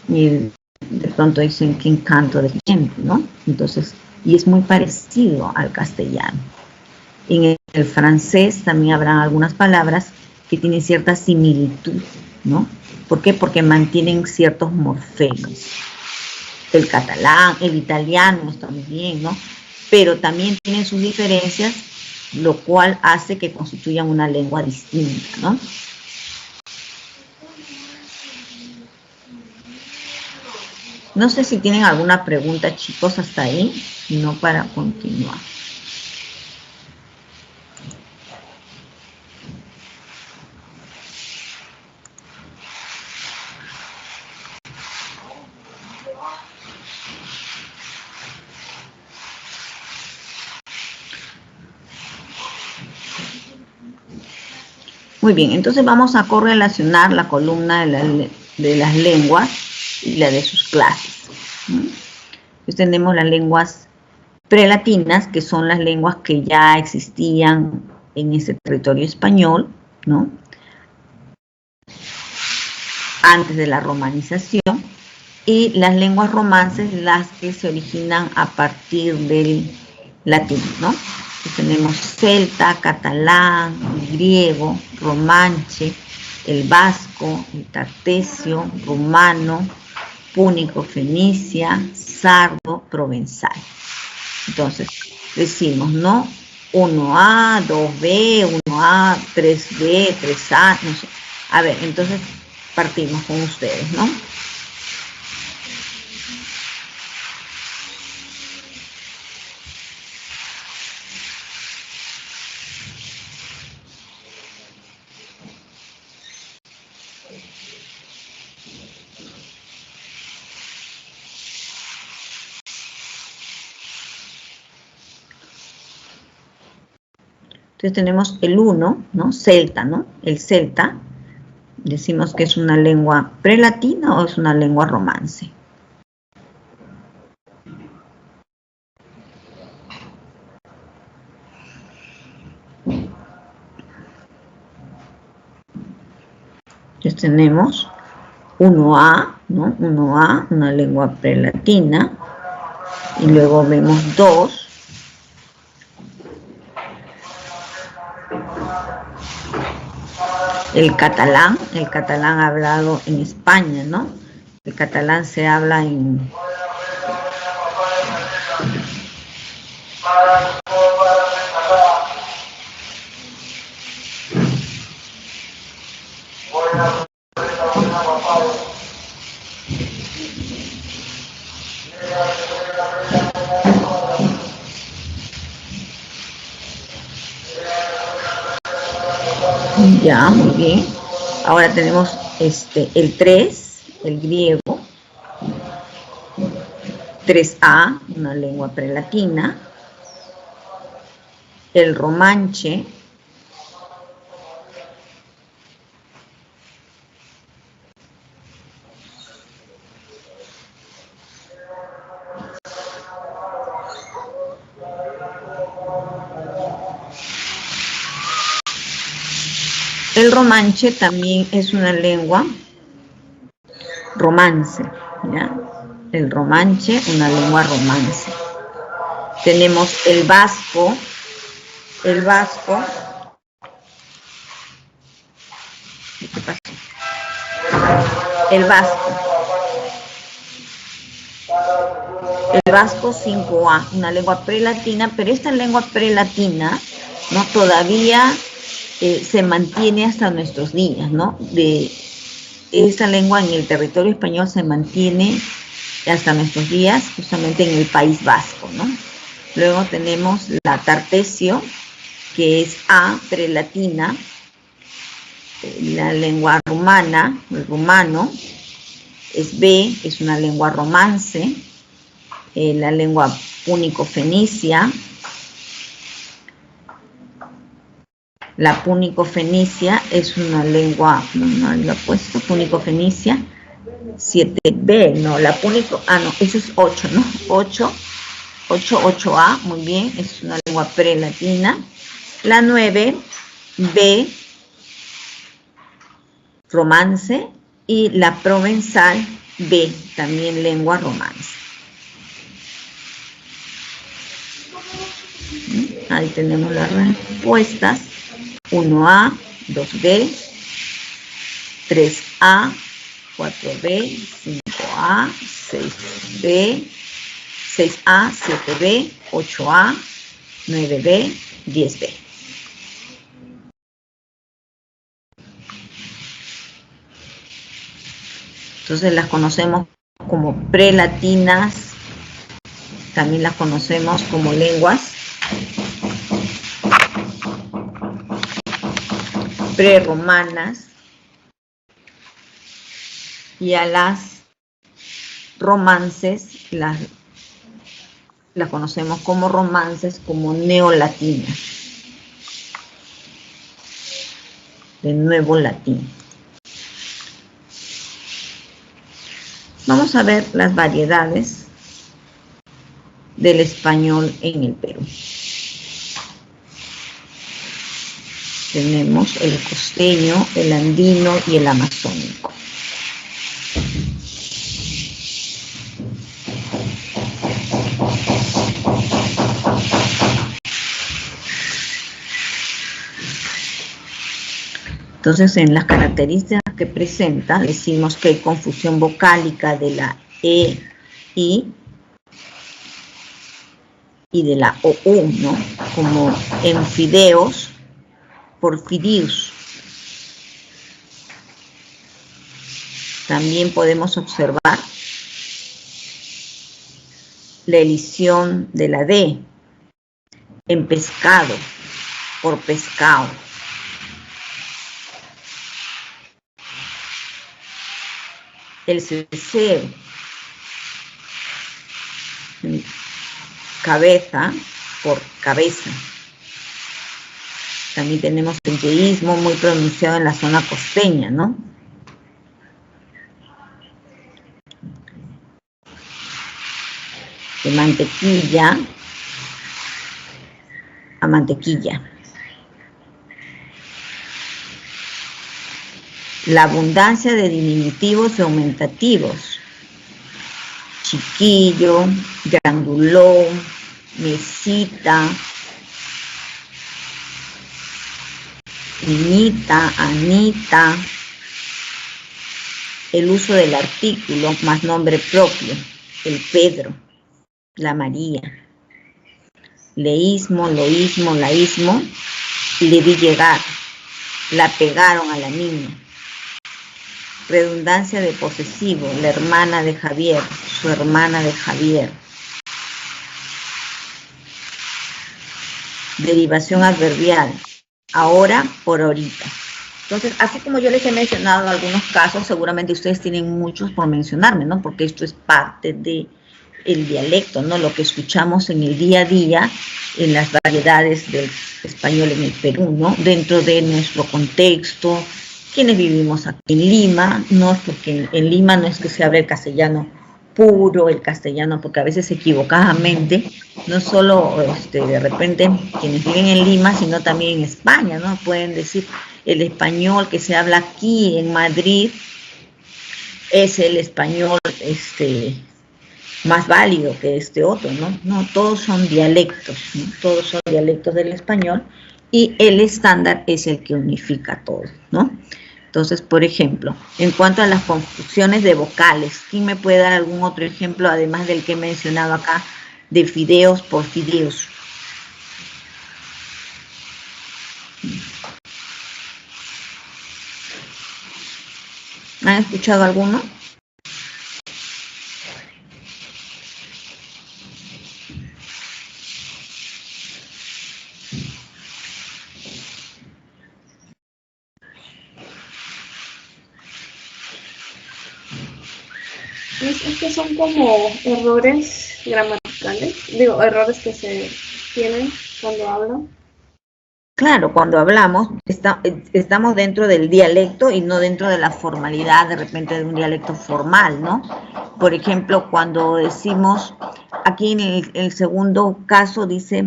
El de pronto dicen que encanto de tiempo, ¿no? Entonces, y es muy parecido al castellano. En el francés también habrá algunas palabras que tienen cierta similitud, ¿no? ¿Por qué? Porque mantienen ciertos morfemas. El catalán, el italiano está muy bien, ¿no? Pero también tienen sus diferencias, lo cual hace que constituyan una lengua distinta, ¿no? No sé si tienen alguna pregunta, chicos, hasta ahí, sino para continuar. Muy bien, entonces vamos a correlacionar la columna de las lenguas y la de sus clases. Entonces tenemos las lenguas prelatinas, que son las lenguas que ya existían en ese territorio español, ¿no? Antes de la romanización, y las lenguas romances, las que se originan a partir del latín, ¿no? Tenemos celta, catalán, griego, romanche, el vasco, el tartesio, rumano, púnico, fenicia, sardo, provenzal. Entonces, decimos, ¿no? 1A, 2B, 1A, 3B, 3A, no sé. A ver, entonces partimos con ustedes, ¿no? Entonces tenemos el 1, ¿no? Celta, ¿no? El celta, decimos que es una lengua prelatina o es una lengua romance. Entonces tenemos 1A, ¿no? 1A, una lengua prelatina, y luego vemos 2. El catalán hablado en España, ¿no? El catalán se habla en... Ya, muy bien. Ahora tenemos el 3, el griego. 3A, una lengua prelatina. El romanche. El romanche también es una lengua romance, ¿ya? El romanche, una lengua romance. Tenemos el vasco. El vasco. ¿Qué pasó? El vasco. El vasco 5A, una lengua prelatina, pero esta lengua prelatina, ¿no? Todavía se mantiene hasta nuestros días, ¿no? Esta lengua en el territorio español se mantiene hasta nuestros días, justamente en el País Vasco, ¿no? Luego tenemos la tartesio, que es A, prelatina, la lengua rumana, el rumano, es B, es una lengua romance, la lengua púnico-fenicia. La púnico-fenicia es una lengua, no lo he puesto, púnico-fenicia, 7B, no, la púnico, no, eso es 8, ¿no? 8A, muy bien, es una lengua prelatina. La 9, B, romance, y la provenzal B, también lengua romance. Ahí tenemos las respuestas: 1A, 2B, 3A, 4B, 5A, 6B, 6A, 7B, 8A, 9B, 10B. Entonces las conocemos como prelatinas, también las conocemos como lenguas preromanas, y a las romances las conocemos como romances, como neolatinas, de nuevo latín. Vamos a ver las variedades del español en el Perú. Tenemos el costeño, el andino y el amazónico. Entonces, en las características que presenta, decimos que hay confusión vocálica de la E, I y de la OU, ¿no? Como en fideos, porfidios. También podemos observar la elisión de la D en pescado, por pescado. El ceseo, cabeza, por cabeza. También tenemos el yeísmo muy pronunciado en la zona costeña, ¿no? De mantequilla a mantequilla. La abundancia de diminutivos y aumentativos. Chiquillo, grandulón, mesita, niñita, Anita. El uso del artículo más nombre propio. El Pedro, la María. Leísmo, loísmo, laísmo. Le vi llegar. La pegaron a la niña. Redundancia de posesivo, la hermana de Javier, su hermana de Javier. Derivación adverbial, ahora por ahorita. Entonces, así como yo les he mencionado algunos casos, seguramente ustedes tienen muchos por mencionarme, ¿no? Porque esto es parte del dialecto, ¿no? Lo que escuchamos en el día a día, en las variedades del español en el Perú, ¿no? Dentro de nuestro contexto, quienes vivimos aquí en Lima, ¿no? Porque en Lima no es que se hable el castellano puro, el castellano, porque a veces equivocadamente, no solo de repente quienes viven en Lima, sino también en España, ¿no? Pueden decir el español que se habla aquí en Madrid es el español más válido que este otro, ¿no? No, todos son dialectos, ¿no? Todos son dialectos del español y el estándar es el que unifica todo, ¿no? Entonces, por ejemplo, en cuanto a las confusiones de vocales, ¿quién me puede dar algún otro ejemplo, además del que he mencionado acá, de fideos por fideos? ¿Han escuchado alguno? Es que son como errores gramaticales, digo, errores que se tienen cuando hablan. Claro, cuando hablamos, estamos dentro del dialecto y no dentro de la formalidad, de repente de un dialecto formal, ¿no? Por ejemplo, cuando decimos, aquí en el segundo caso dice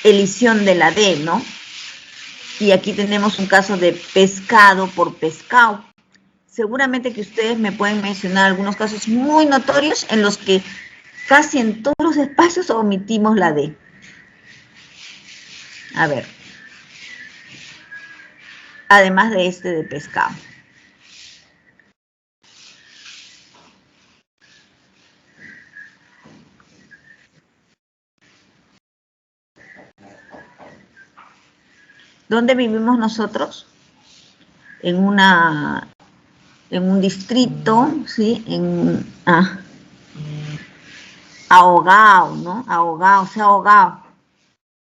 elisión de la D, ¿no? Y aquí tenemos un caso de pescado por pescado. seguramente que ustedes me pueden mencionar algunos casos muy notorios en los que casi en todos los espacios omitimos la D. A ver, además de este de pescado. ¿Dónde vivimos nosotros? En un distrito, ¿sí? Ahogado, ¿no? Ahogado, se ha ahogado.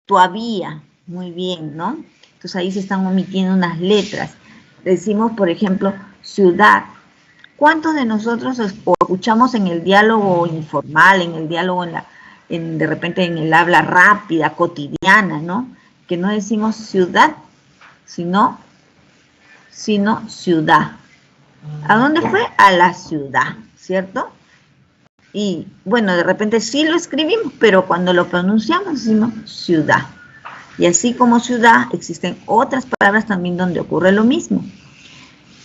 Todavía, muy bien, ¿no? Entonces ahí se están omitiendo unas letras. Decimos, por ejemplo, ciudad. ¿Cuántos de nosotros escuchamos en el diálogo informal, en el diálogo de repente en el habla rápida, cotidiana, ¿no? Que no decimos ciudad, sino ciudad. ¿A dónde fue? A la ciudad, ¿cierto? Y bueno, de repente sí lo escribimos, pero cuando lo pronunciamos decimos ciudad. Y así como ciudad, existen otras palabras también donde ocurre lo mismo.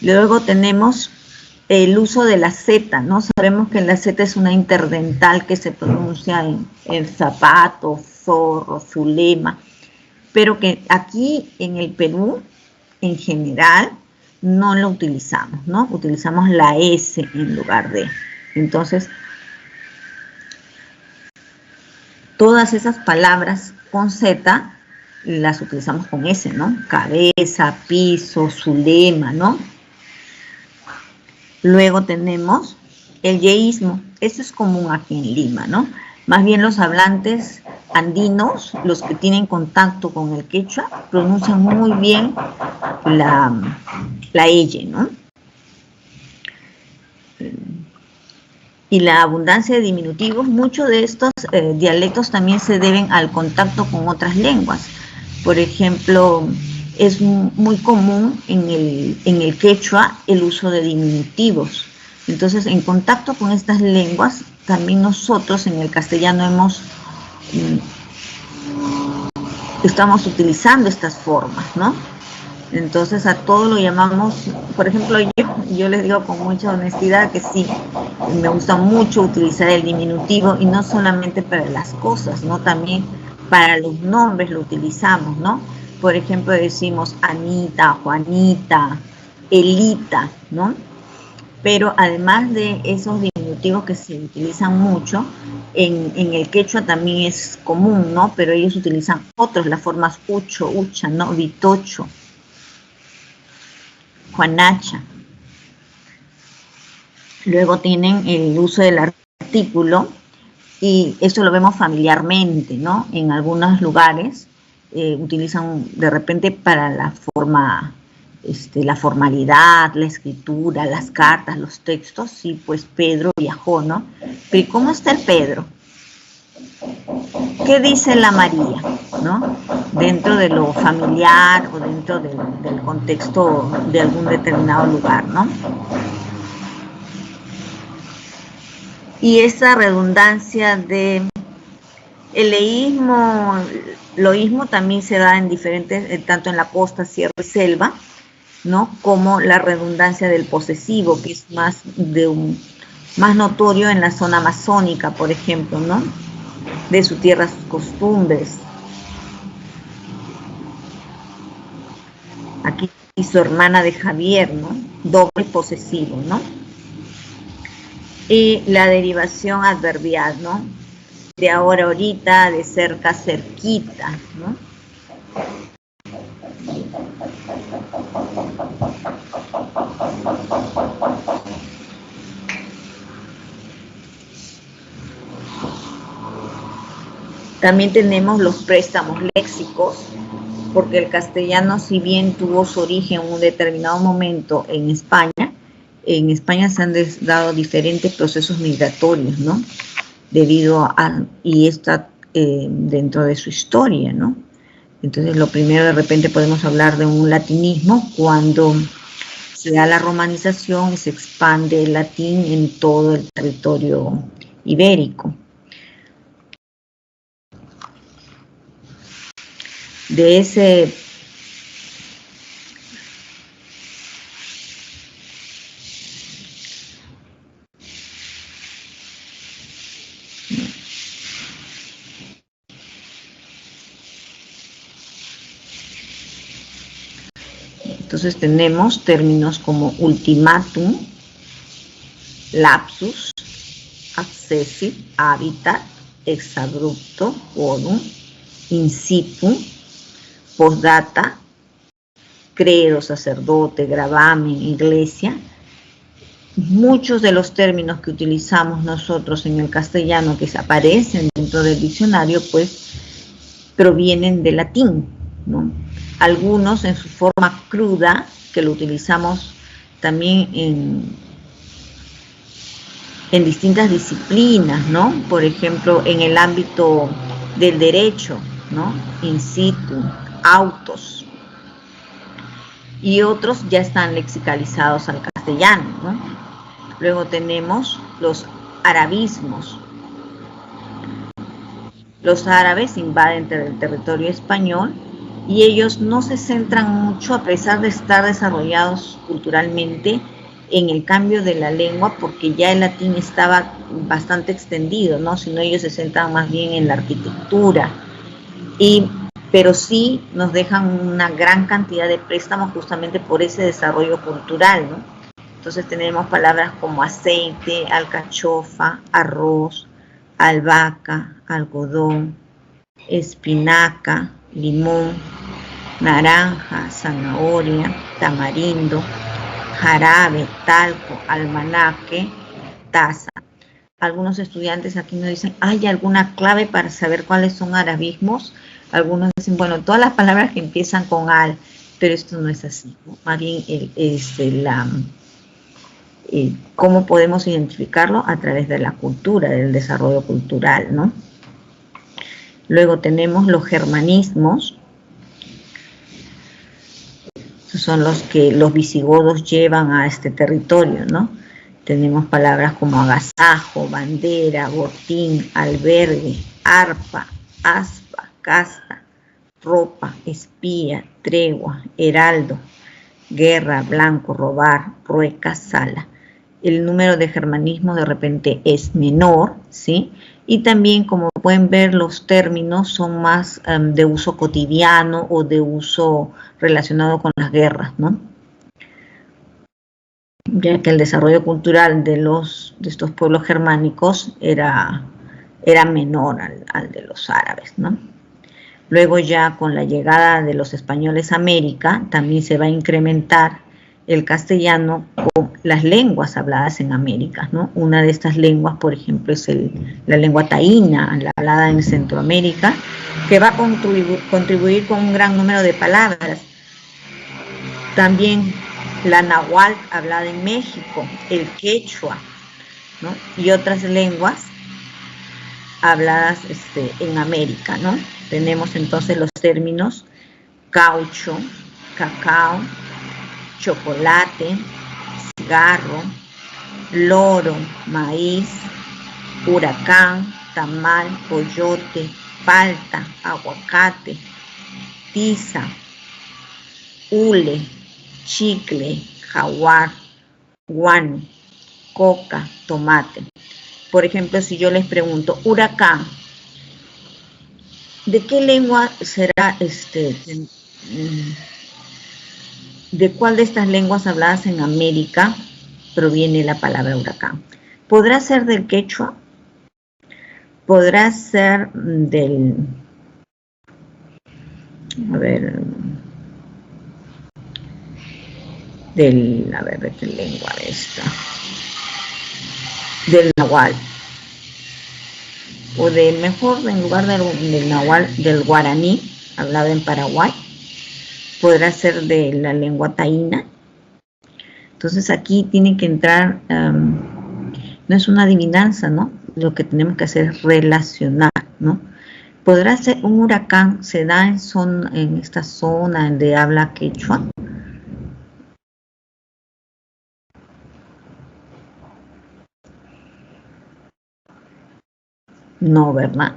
Luego tenemos el uso de la Z, ¿no? Sabemos que la Z es una interdental que se pronuncia en zapato, zorro, zulema, pero que aquí en el Perú, en general, no lo utilizamos, ¿no? Utilizamos la S en lugar de. Entonces, todas esas palabras con Z las utilizamos con S, ¿no? Cabeza, piso, zulema, ¿no? Luego tenemos el yeísmo. Eso es común aquí en Lima, ¿no? Más bien los hablantes andinos, los que tienen contacto con el quechua, pronuncian muy bien la Y, ¿no? Y la abundancia de diminutivos, muchos de estos dialectos también se deben al contacto con otras lenguas. Por ejemplo, es muy común en el quechua el uso de diminutivos. Entonces, en contacto con estas lenguas, también nosotros en el castellano estamos utilizando estas formas, ¿no? Entonces, a todo lo llamamos, por ejemplo, yo les digo con mucha honestidad que sí, me gusta mucho utilizar el diminutivo y no solamente para las cosas, ¿no? También para los nombres lo utilizamos, ¿no? Por ejemplo, decimos Anita, Juanita, Elita, ¿no? Pero además de esos diminutivos que se utilizan mucho, en el quechua también es común, ¿no? Pero ellos utilizan otros, las formas ucho, ucha, ¿no? Vitocho, Juanacha. Luego tienen el uso del artículo y eso lo vemos familiarmente, ¿no? En algunos lugares utilizan de repente para la forma, la formalidad, la escritura, las cartas, los textos. Sí, pues Pedro viajó, ¿no? Pero ¿cómo está el Pedro? ¿Qué dice la María, ¿no? Dentro de lo familiar o dentro del contexto de algún determinado lugar, ¿no? Y esa redundancia de eleísmo, loísmo también se da en diferentes, tanto en la costa, sierra y selva, ¿no? Como la redundancia del posesivo, que es más notorio en la zona amazónica, por ejemplo, ¿no? De su tierra, sus costumbres. Aquí su hermana de Javier, ¿no? Doble posesivo, ¿no? Y la derivación adverbial, ¿no? De ahora, ahorita, de cerca, cerquita, ¿no? También tenemos los préstamos léxicos, porque el castellano, si bien tuvo su origen en un determinado momento en España se han dado diferentes procesos migratorios, ¿no? Y está dentro de su historia, ¿no? Entonces, lo primero, de repente podemos hablar de un latinismo cuando se da la romanización y se expande el latín en todo el territorio ibérico. De ese Entonces tenemos términos como ultimátum, lapsus, accessit, hábitat, exabrupto, quorum, incipium, postdata, credo, sacerdote, gravamen, iglesia. Muchos de los términos que utilizamos nosotros en el castellano que aparecen dentro del diccionario, pues provienen del latín, ¿no? Algunos en su forma cruda, que lo utilizamos también en distintas disciplinas, ¿no? Por ejemplo, en el ámbito del derecho, ¿no? In situ, autos. Y otros ya están lexicalizados al castellano, ¿no? Luego tenemos los arabismos. Los árabes invaden el territorio español y ellos no se centran mucho, a pesar de estar desarrollados culturalmente, en el cambio de la lengua, porque ya el latín estaba bastante extendido, ¿no? Sino ellos se centran más bien en la arquitectura. Pero sí nos dejan una gran cantidad de préstamos justamente por ese desarrollo cultural, ¿no? Entonces tenemos palabras como aceite, alcachofa, arroz, albahaca, algodón, espinaca, limón, naranja, zanahoria, tamarindo, jarabe, talco, almanaque, taza. Algunos estudiantes aquí nos dicen, ¿hay alguna clave para saber cuáles son arabismos? Algunos dicen, bueno, todas las palabras que empiezan con al, pero esto no es así, ¿no? Más bien cómo podemos identificarlo a través de la cultura, del desarrollo cultural, ¿no? Luego tenemos los germanismos. Estos son los que los visigodos llevan a este territorio, ¿no? Tenemos palabras como agasajo, bandera, botín, albergue, arpa, aspa, casta, ropa, espía, tregua, heraldo, guerra, blanco, robar, rueca, sala. El número de germanismo de repente es menor, ¿sí? Y también, como pueden ver, los términos son más de uso cotidiano o de uso relacionado con las guerras, ¿no? Ya que el desarrollo cultural de estos pueblos germánicos era menor al de los árabes, ¿no? Luego ya con la llegada de los españoles a América, también se va a incrementar el castellano con las lenguas habladas en América, ¿no? Una de estas lenguas, por ejemplo, es la lengua taína, la hablada en Centroamérica, que va a contribuir con un gran número de palabras. También la náhuatl hablada en México, el quechua, ¿no? Y otras lenguas habladas en América, ¿no? Tenemos entonces los términos caucho, cacao, chocolate, cigarro, loro, maíz, huracán, tamal, coyote, palta, aguacate, tiza, hule, chicle, jaguar, guano, coca, tomate. Por ejemplo, si yo les pregunto, huracán, ¿de qué lengua será de cuál de estas lenguas habladas en América proviene la palabra huracán? ¿Podrá ser del quechua? ¿Podrá ser de qué lengua esta? Del náhuatl. O en lugar del náhuatl, del guaraní, hablado en Paraguay, podrá ser de la lengua taína. Entonces aquí tiene que entrar, no es una adivinanza, ¿no? Lo que tenemos que hacer es relacionar, ¿no? Podrá ser un huracán, se da en esta zona de habla quechua. No, ¿verdad?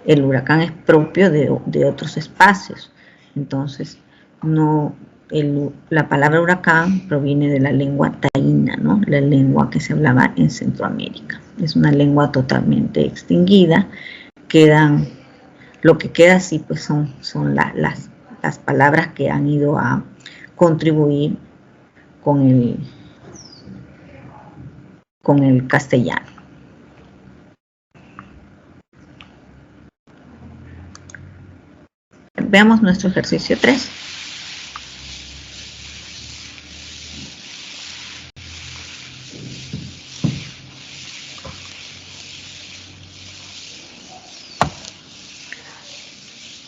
El huracán es propio de otros espacios. Entonces, no, la palabra huracán proviene de la lengua taína, ¿no? La lengua que se hablaba en Centroamérica. Es una lengua totalmente extinguida. Lo que queda sí, pues son las palabras que han ido a contribuir con el castellano. Veamos nuestro ejercicio 3.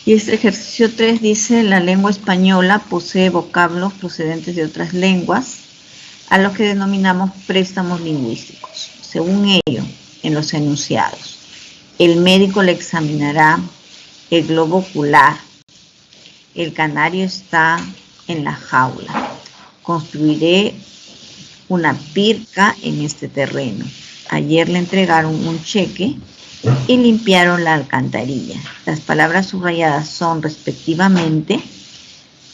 Y este ejercicio 3 dice: la lengua española posee vocablos procedentes de otras lenguas, a los que denominamos préstamos lingüísticos. Según ello, en los enunciados, el médico le examinará el globo ocular, el canario está en la jaula, construiré una pirca en este terreno, ayer le entregaron un cheque y limpiaron la alcantarilla. Las palabras subrayadas son respectivamente,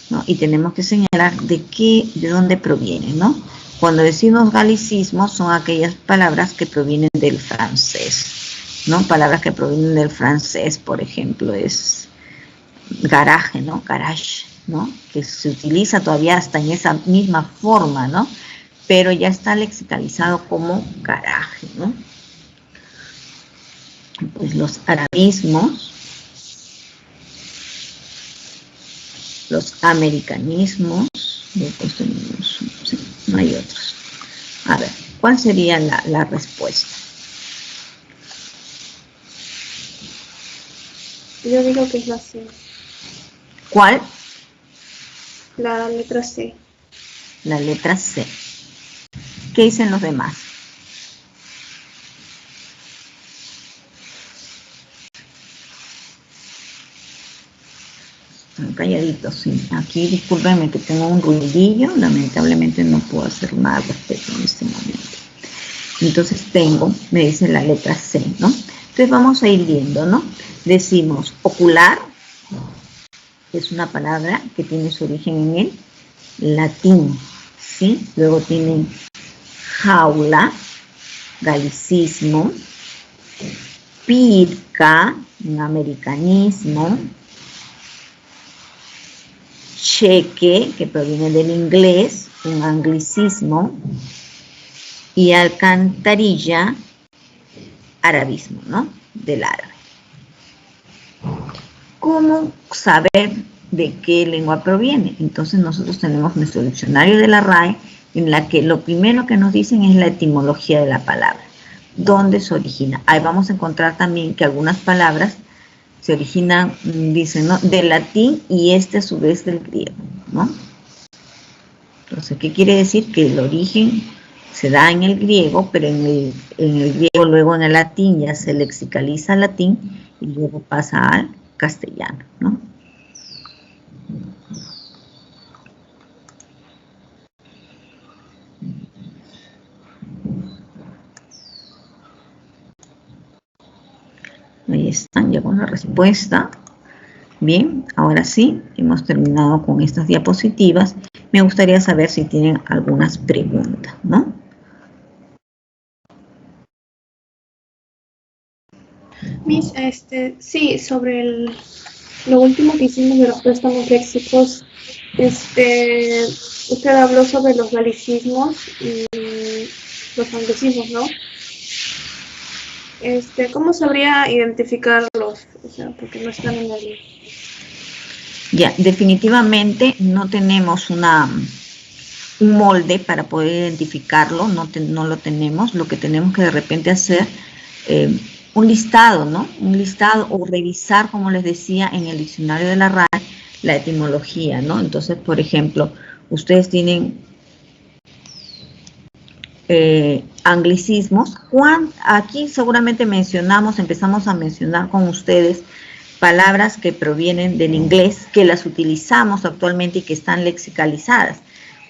¿no? Y tenemos que señalar de dónde provienen, ¿no? Cuando decimos galicismos, son aquellas palabras que provienen del francés, ¿no? Palabras que provienen del francés, por ejemplo, es garaje, ¿no? Garage, ¿no? Que se utiliza todavía hasta en esa misma forma, ¿no? Pero ya está lexicalizado como garaje, ¿no? Pues los arabismos, los americanismos, después tenemos, sí, no hay otros. A ver, ¿cuál sería la respuesta? Yo digo que es la C. ¿Cuál? La letra C. La letra C. ¿Qué dicen los demás? Están calladitos, sí. Aquí, discúlpenme que tengo un ruidillo, lamentablemente no puedo hacer nada al respecto en este momento. Entonces me dice la letra C, ¿no? Entonces vamos a ir viendo, ¿no? Decimos ocular, es una palabra que tiene su origen en el latín, ¿sí? Luego tienen jaula, galicismo, pirca, un americanismo, cheque, que proviene del inglés, un anglicismo, y alcantarilla, arabismo, ¿no? Del árabe. ¿Cómo saber de qué lengua proviene? Entonces nosotros tenemos nuestro diccionario de la RAE, en la que lo primero que nos dicen es la etimología de la palabra, dónde se origina. Ahí vamos a encontrar también que algunas palabras se originan, dicen, ¿no?, del latín y a su vez del griego, ¿no? Entonces, ¿qué quiere decir? Que el origen se da en el griego, pero en el griego, luego en el latín ya se lexicaliza el latín y luego pasa al castellano, ¿no? Ahí están, ya con la respuesta. Bien, ahora sí, hemos terminado con estas diapositivas. Me gustaría saber si tienen algunas preguntas, ¿no? Miss, sí, sobre lo último que hicimos de los préstamos léxicos, usted habló sobre los galicismos y los anglicismos, ¿no? ¿Cómo sabría identificarlos? O sea, porque no están en el... Ya, definitivamente no tenemos un molde para poder identificarlo, no lo tenemos. Lo que tenemos que de repente hacer, un listado, ¿no? Un listado o revisar, como les decía, en el diccionario de la RAE, la etimología, ¿no? Entonces, por ejemplo, ustedes tienen anglicismos. Aquí seguramente empezamos a mencionar con ustedes palabras que provienen del inglés, que las utilizamos actualmente y que están lexicalizadas.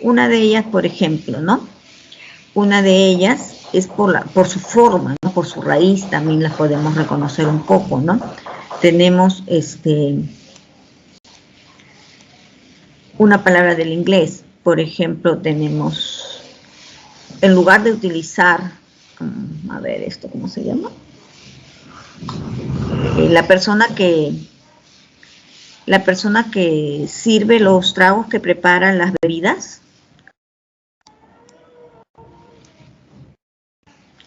Una de ellas, por ejemplo, ¿no? Una de ellas es por su forma, ¿no? Por su raíz también las podemos reconocer un poco, ¿no? Tenemos una palabra del inglés, por ejemplo, tenemos, en lugar de utilizar, a ver, ¿esto cómo se llama? La persona que la persona que sirve los tragos, que prepara las bebidas.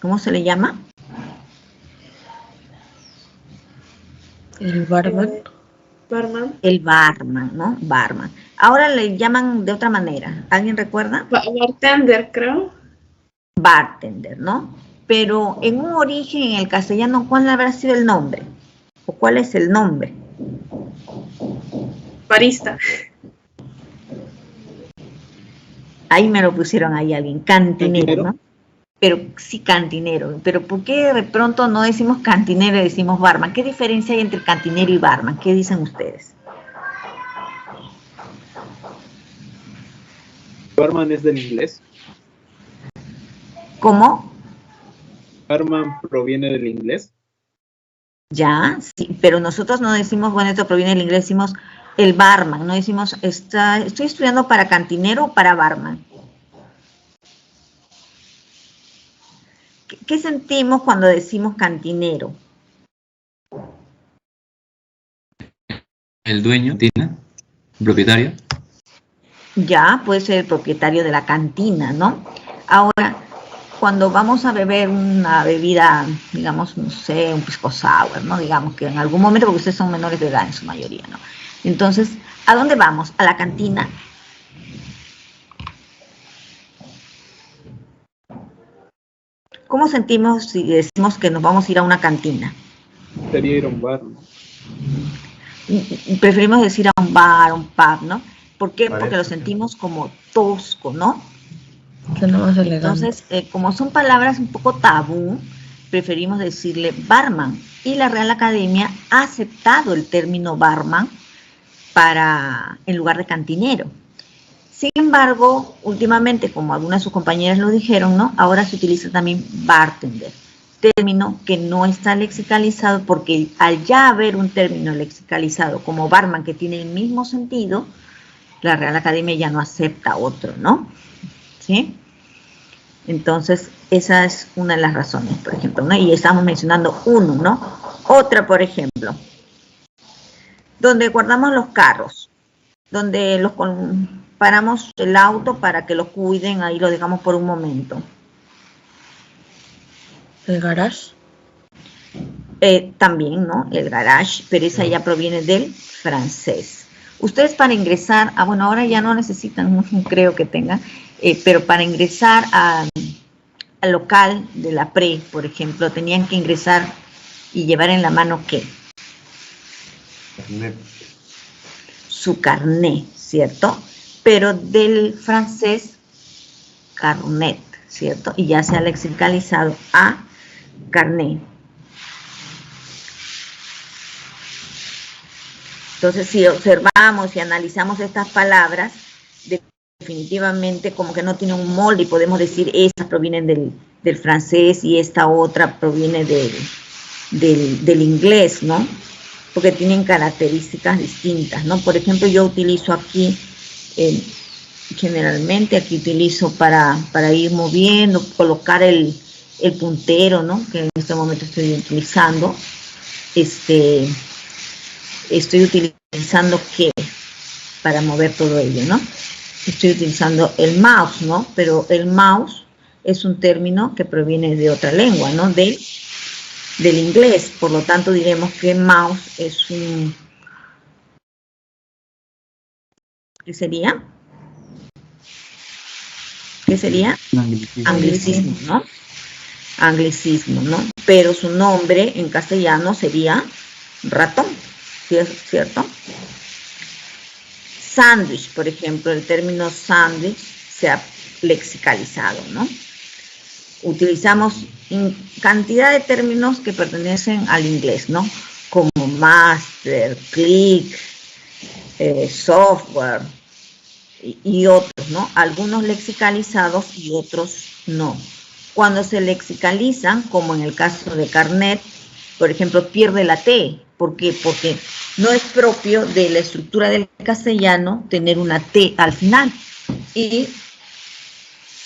¿Cómo se le llama? El barman. Barman. El barman, ¿no? Barman. Ahora le llaman de otra manera. ¿Alguien recuerda? Bartender, creo. Bartender, ¿no? Pero en un origen, en el castellano, ¿cuál habrá sido el nombre? ¿O cuál es el nombre? Barista. Ahí me lo pusieron ahí alguien, cantinero, ¿Cantinero? ¿no? Pero sí, cantinero. Pero ¿por qué de pronto no decimos cantinero y decimos barman? ¿Qué diferencia hay entre cantinero y barman? ¿Qué dicen ustedes? Barman es del inglés. ¿Cómo? Barman proviene del inglés. Ya, sí, pero nosotros no decimos, bueno, esto proviene del inglés, decimos el barman, no decimos, estoy estudiando para cantinero o para barman. ¿Qué sentimos cuando decimos cantinero? El dueño, Tina, el propietario. Ya, puede ser el propietario de la cantina, ¿no? Ahora, cuando vamos a beber una bebida, digamos, no sé, un pisco sour, ¿no? Digamos que en algún momento, porque ustedes son menores de edad en su mayoría, ¿no? Entonces, ¿a dónde vamos? A la cantina. ¿Cómo sentimos si decimos que nos vamos a ir a una cantina? Sería ir a un bar, ¿no? Preferimos decir a un bar, a un pub, ¿no? ¿Por qué? Porque lo sentimos como tosco, ¿no? Suena más elegante. Entonces, como son palabras un poco tabú, preferimos decirle barman. Y la Real Academia ha aceptado el término barman en lugar de cantinero. Sin embargo, últimamente, como algunas de sus compañeras lo dijeron, ¿no? Ahora se utiliza también bartender, término que no está lexicalizado, porque al ya haber un término lexicalizado como barman que tiene el mismo sentido, la Real Academia ya no acepta otro, ¿no? ¿Sí? Entonces, esa es una de las razones, por ejemplo, ¿no? Y estamos mencionando uno, ¿no? Otra, por ejemplo, donde guardamos los carros, donde paramos el auto para que lo cuiden, ahí lo dejamos por un momento. ¿El garage? También, ¿no? El garage, pero esa ya proviene del francés. Ustedes para ingresar, bueno, ahora ya no necesitan, no creo que tengan, pero para ingresar al local de la pre, por ejemplo, tenían que ingresar y llevar en la mano, ¿qué? Carnet. Su carnet, ¿cierto? Pero del francés, carnet, ¿cierto? Y ya se ha lexicalizado a carnet. Entonces, si observamos y analizamos estas palabras, definitivamente como que no tienen un molde y podemos decir, estas provienen del francés y esta otra proviene del inglés, ¿no? Porque tienen características distintas, ¿no? Por ejemplo, yo utilizo aquí, generalmente aquí utilizo para ir moviendo, colocar el puntero, ¿no? Que en este momento estoy utilizando. Estoy utilizando ¿qué? Para mover todo ello, ¿no? Estoy utilizando el mouse, ¿no? Pero el mouse es un término que proviene de otra lengua, ¿no? Del inglés. Por lo tanto, diremos que mouse es un... ¿Qué sería? ¿Qué sería? Anglicismo, ¿no? Anglicismo, ¿no? Pero su nombre en castellano sería ratón, ¿cierto? Sándwich, por ejemplo, el término sándwich se ha lexicalizado, ¿no? Utilizamos cantidad de términos que pertenecen al inglés, ¿no? Como master, click, software y otros, ¿no? Algunos lexicalizados y otros no. Cuando se lexicalizan, como en el caso de carnet, por ejemplo, pierde la T. ¿Por qué? Porque no es propio de la estructura del castellano tener una T al final. Y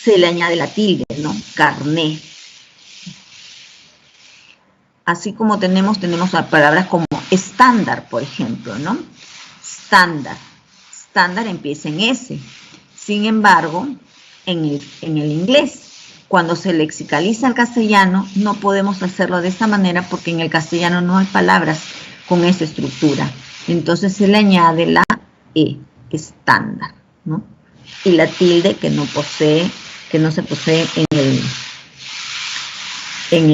se le añade la tilde, ¿no? Carné. Así como tenemos palabras como estándar, por ejemplo, ¿no? estándar. Estándar empieza en S. Sin embargo, en el inglés, cuando se lexicaliza el castellano, no podemos hacerlo de esta manera porque en el castellano no hay palabras con esa estructura. Entonces se le añade la E, estándar, ¿no? Y la tilde que no se posee en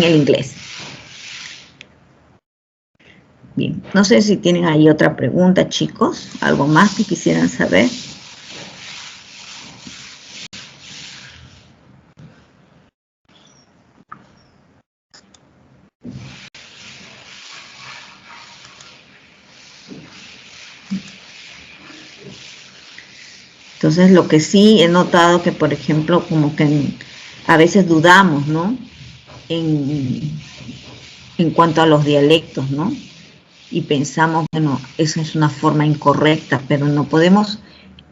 el inglés. Bien, no sé si tienen ahí otra pregunta, chicos, algo más que quisieran saber. Entonces, lo que sí he notado que, por ejemplo, como que a veces dudamos, ¿no? En cuanto a los dialectos, ¿no? Y pensamos, bueno, esa es una forma incorrecta, pero no podemos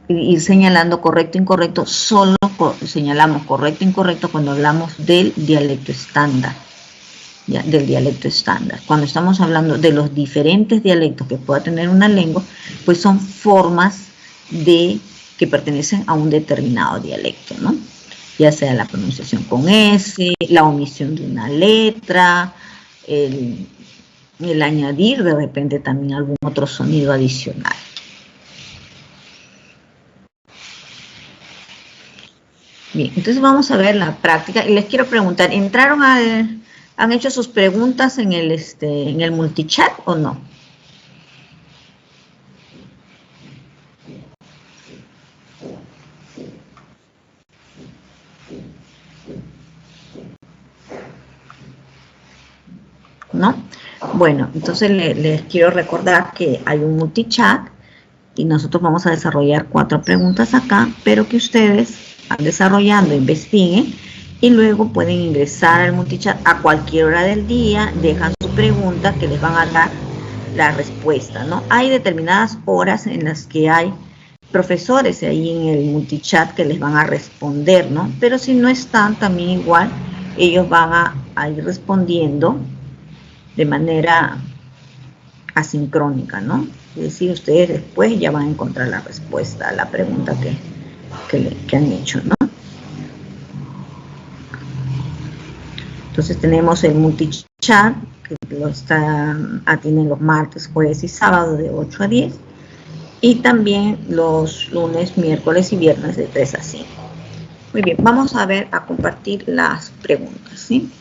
ir señalando correcto, incorrecto, solo señalamos correcto, incorrecto cuando hablamos del dialecto estándar, ¿ya? Del dialecto estándar. Cuando estamos hablando de los diferentes dialectos que pueda tener una lengua, pues son formas que pertenecen a un determinado dialecto, ¿no? Ya sea la pronunciación con S, la omisión de una letra, el añadir de repente también algún otro sonido adicional. Bien, entonces vamos a ver la práctica y les quiero preguntar, ¿han hecho sus preguntas en el multichat o no? ¿No? Bueno, entonces les quiero recordar que hay un multichat y nosotros vamos a desarrollar 4 preguntas acá, pero que ustedes van desarrollando, investiguen y luego pueden ingresar al multichat a cualquier hora del día, dejan su pregunta que les van a dar la respuesta, ¿no? Hay determinadas horas en las que hay profesores ahí en el multichat que les van a responder, ¿no? Pero si no están, también igual, ellos van a ir respondiendo de manera asincrónica, ¿no? Es decir, ustedes después ya van a encontrar la respuesta a la pregunta que han hecho, ¿no? Entonces tenemos el multichat, que atienden los martes, jueves y sábados de 8 a 10, y también los lunes, miércoles y viernes de 3 a 5. Muy bien, vamos a compartir las preguntas, ¿sí?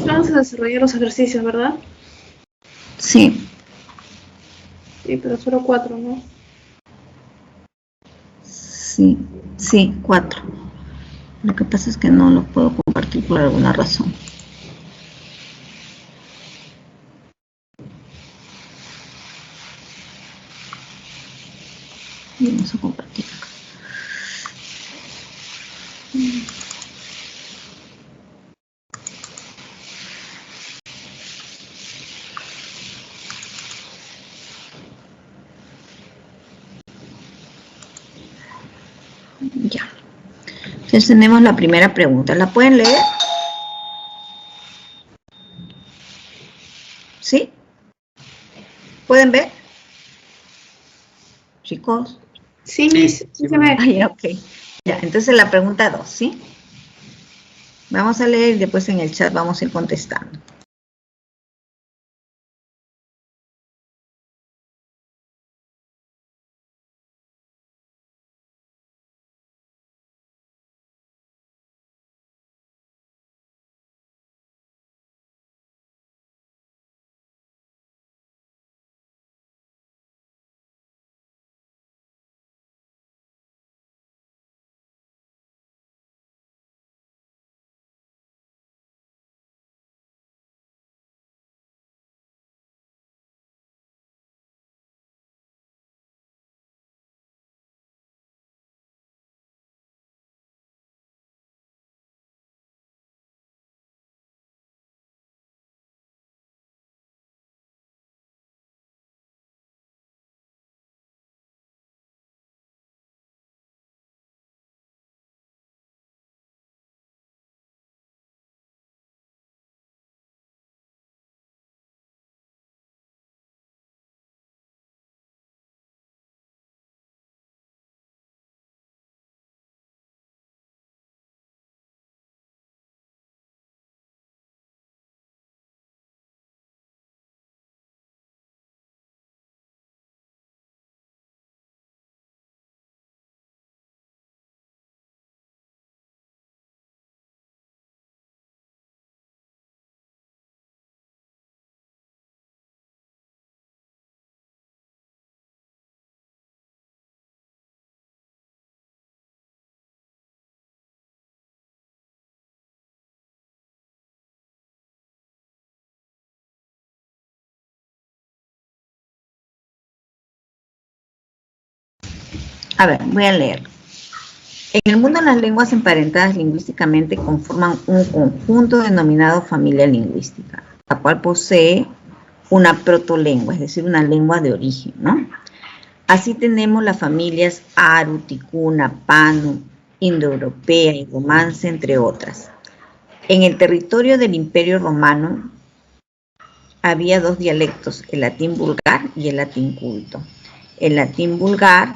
Vamos a desarrollar los ejercicios, ¿verdad? Sí. Sí, pero solo 4, ¿no? Sí, 4. Lo que pasa es que no los puedo compartir por alguna razón. Vamos a compartir acá. Ya. Entonces tenemos la primera pregunta. ¿La pueden leer? ¿Sí? ¿Pueden ver? Chicos. Sí, sí se ve. Ah, ya, ok. Ya, entonces la pregunta 2, ¿sí? Vamos a leer y después en el chat vamos a ir contestando. A ver, voy a leer. En el mundo, las lenguas emparentadas lingüísticamente conforman un conjunto denominado familia lingüística, la cual posee una protolengua, es decir, una lengua de origen, ¿no? Así tenemos las familias Aru, Ticuna, Panu, Indoeuropea y Romance, entre otras. En el territorio del Imperio Romano había dos dialectos, el latín vulgar y el latín culto. El latín vulgar,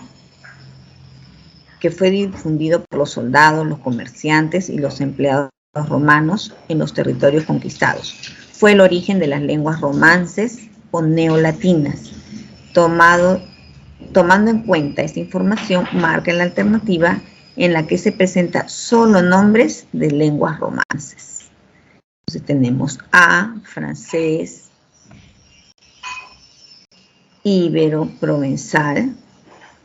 que fue difundido por los soldados, los comerciantes y los empleados romanos en los territorios conquistados. Fue el origen de las lenguas romances o neolatinas. Tomando en cuenta esta información, marca la alternativa en la que se presenta solo nombres de lenguas romances. Entonces tenemos A, francés, íbero, provenzal,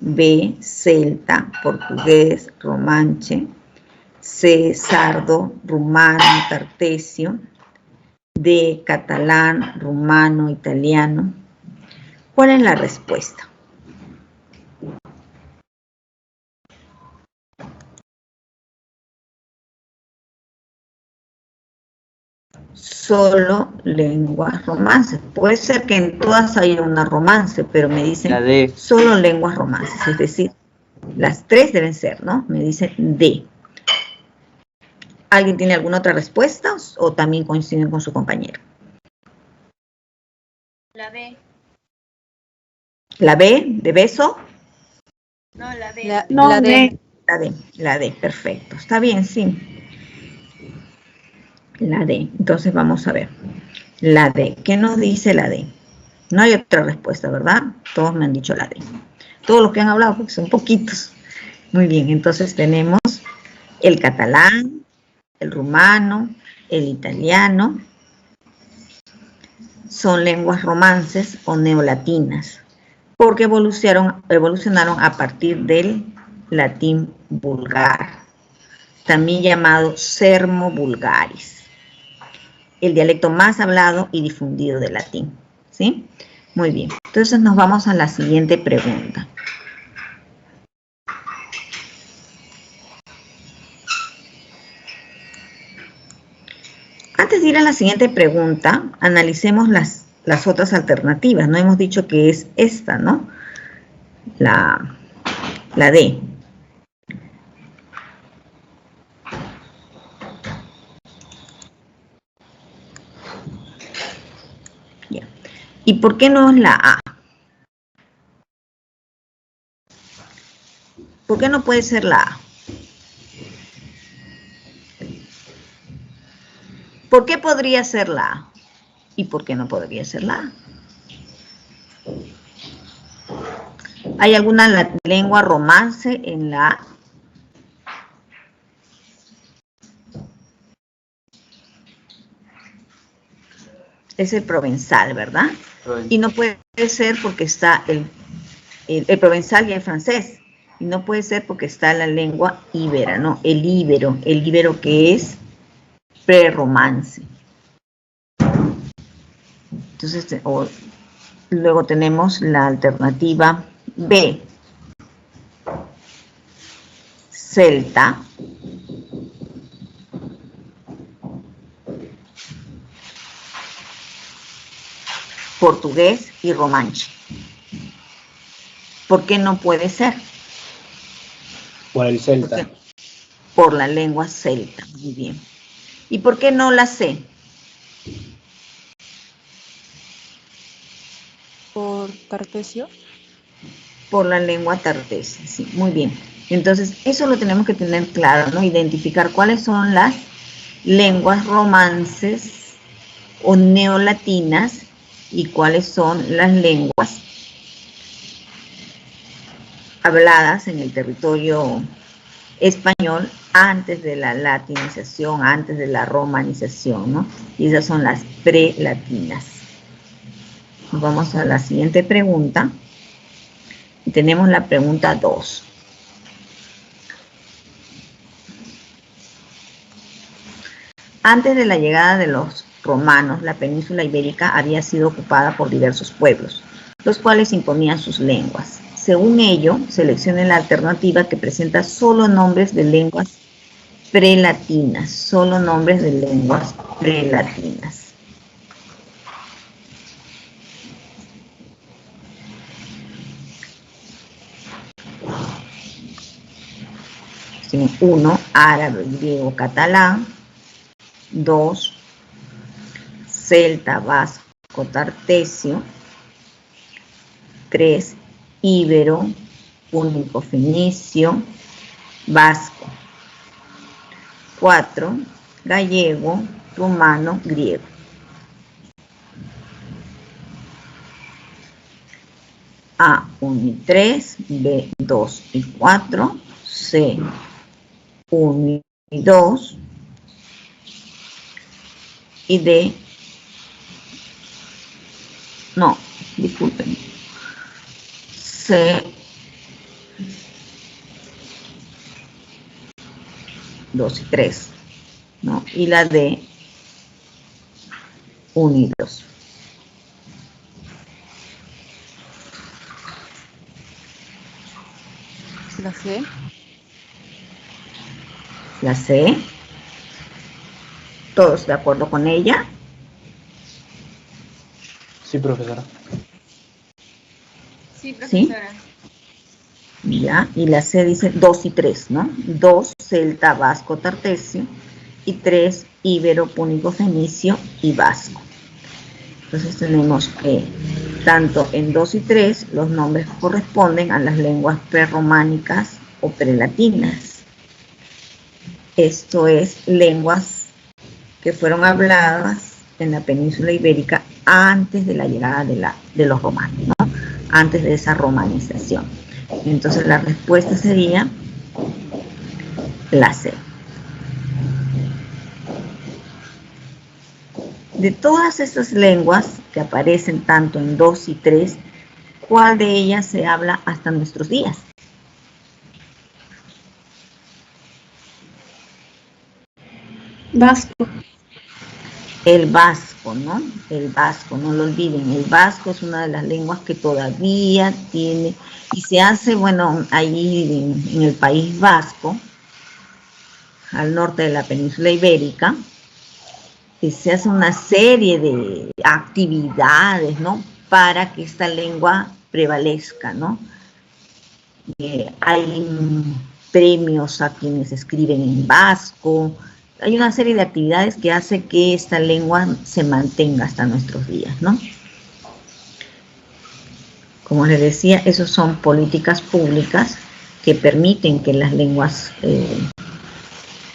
B, celta, portugués, romanche, C, sardo, rumano, tartesio, D, catalán, rumano, italiano. ¿Cuál es la respuesta? Solo lenguas romances. Puede ser que en todas haya una romance, pero me dicen La D. solo lenguas romances, es decir, las tres deben ser, ¿no? Me dicen D. ¿Alguien tiene alguna otra respuesta o también coinciden con su compañero? La B. ¿La B de beso? No, la B. No, D. La D, perfecto. Está bien, sí. La D. Entonces vamos a ver. La D. ¿Qué nos dice la D? No hay otra respuesta, ¿verdad? Todos me han dicho la D. Todos los que han hablado, porque son poquitos. Muy bien, entonces tenemos el catalán, el rumano, el italiano. Son lenguas romances o neolatinas, porque evolucionaron a partir del latín vulgar, también llamado sermo vulgaris, el dialecto más hablado y difundido del latín, ¿sí? Muy bien, entonces nos vamos a la siguiente pregunta. Antes de ir a la siguiente pregunta, analicemos las otras alternativas. No hemos dicho que es esta, ¿no? La D. Ya. ¿Y por qué no es la A? ¿Por qué no puede ser la A? ¿Por qué podría ser la A? ¿Y por qué no podría ser la A? ¿Hay alguna lengua romance en la A? Es el provenzal, ¿verdad? Y no puede ser porque está el provenzal y el francés. Y no puede ser porque está la lengua íbera, ¿no? El íbero que es prerromance. Entonces, luego tenemos la alternativa B, celta, portugués y romanche. ¿Por qué no puede ser? Por el celta. Por la lengua celta, muy bien. ¿Y por qué no la C? Por Tartesio. Por la lengua tartesia, sí, muy bien. Entonces, eso lo tenemos que tener claro, ¿no? Identificar cuáles son las lenguas romances o neolatinas y cuáles son las lenguas habladas en el territorio español antes de la latinización, antes de la romanización, ¿no? Y esas son las prelatinas. Vamos a la siguiente pregunta. Y tenemos la pregunta 2. Antes de la llegada de los romanos, la península ibérica había sido ocupada por diversos pueblos, los cuales imponían sus lenguas. Según ello, seleccione la alternativa que presenta solo nombres de lenguas prelatinas, solo nombres de lenguas prelatinas. Sí, 1, árabe, griego, catalán. 2, celta, vasco, tartesio. 3, íbero, púnico, fenicio, vasco. 4, gallego, rumano, griego. A, 1 y 3, B, 2 y 4, C, 1 y 2, y D, no, disculpen, C, 2 y 3, ¿no? Y la D, 1 y 2. La C. La C, ¿todos de acuerdo con ella? Sí, profesora. Sí, profesora. Ya, y la C dice 2 y 3, ¿no? 2, celta, vasco, tartesio, y 3, íbero, púnico, fenicio y vasco. Entonces tenemos que tanto en 2 y 3 los nombres corresponden a las lenguas prerrománicas o prelatinas. Esto es lenguas que fueron habladas en la península ibérica antes de la llegada de los romanos, ¿no? Antes de esa romanización. Entonces la respuesta sería la C. De todas estas lenguas que aparecen tanto en 2 y 3, ¿cuál de ellas se habla hasta nuestros días? Vasco. El vasco, ¿no? El vasco, no lo olviden. El vasco es una de las lenguas que todavía tiene, y se hace, bueno, allí en el País Vasco, al norte de la península ibérica, se hace una serie de actividades, ¿no? Para que esta lengua prevalezca, ¿no? Hay premios a quienes escriben en vasco. Hay una serie de actividades que hace que esta lengua se mantenga hasta nuestros días, ¿no? Como les decía, esas son políticas públicas que permiten que las lenguas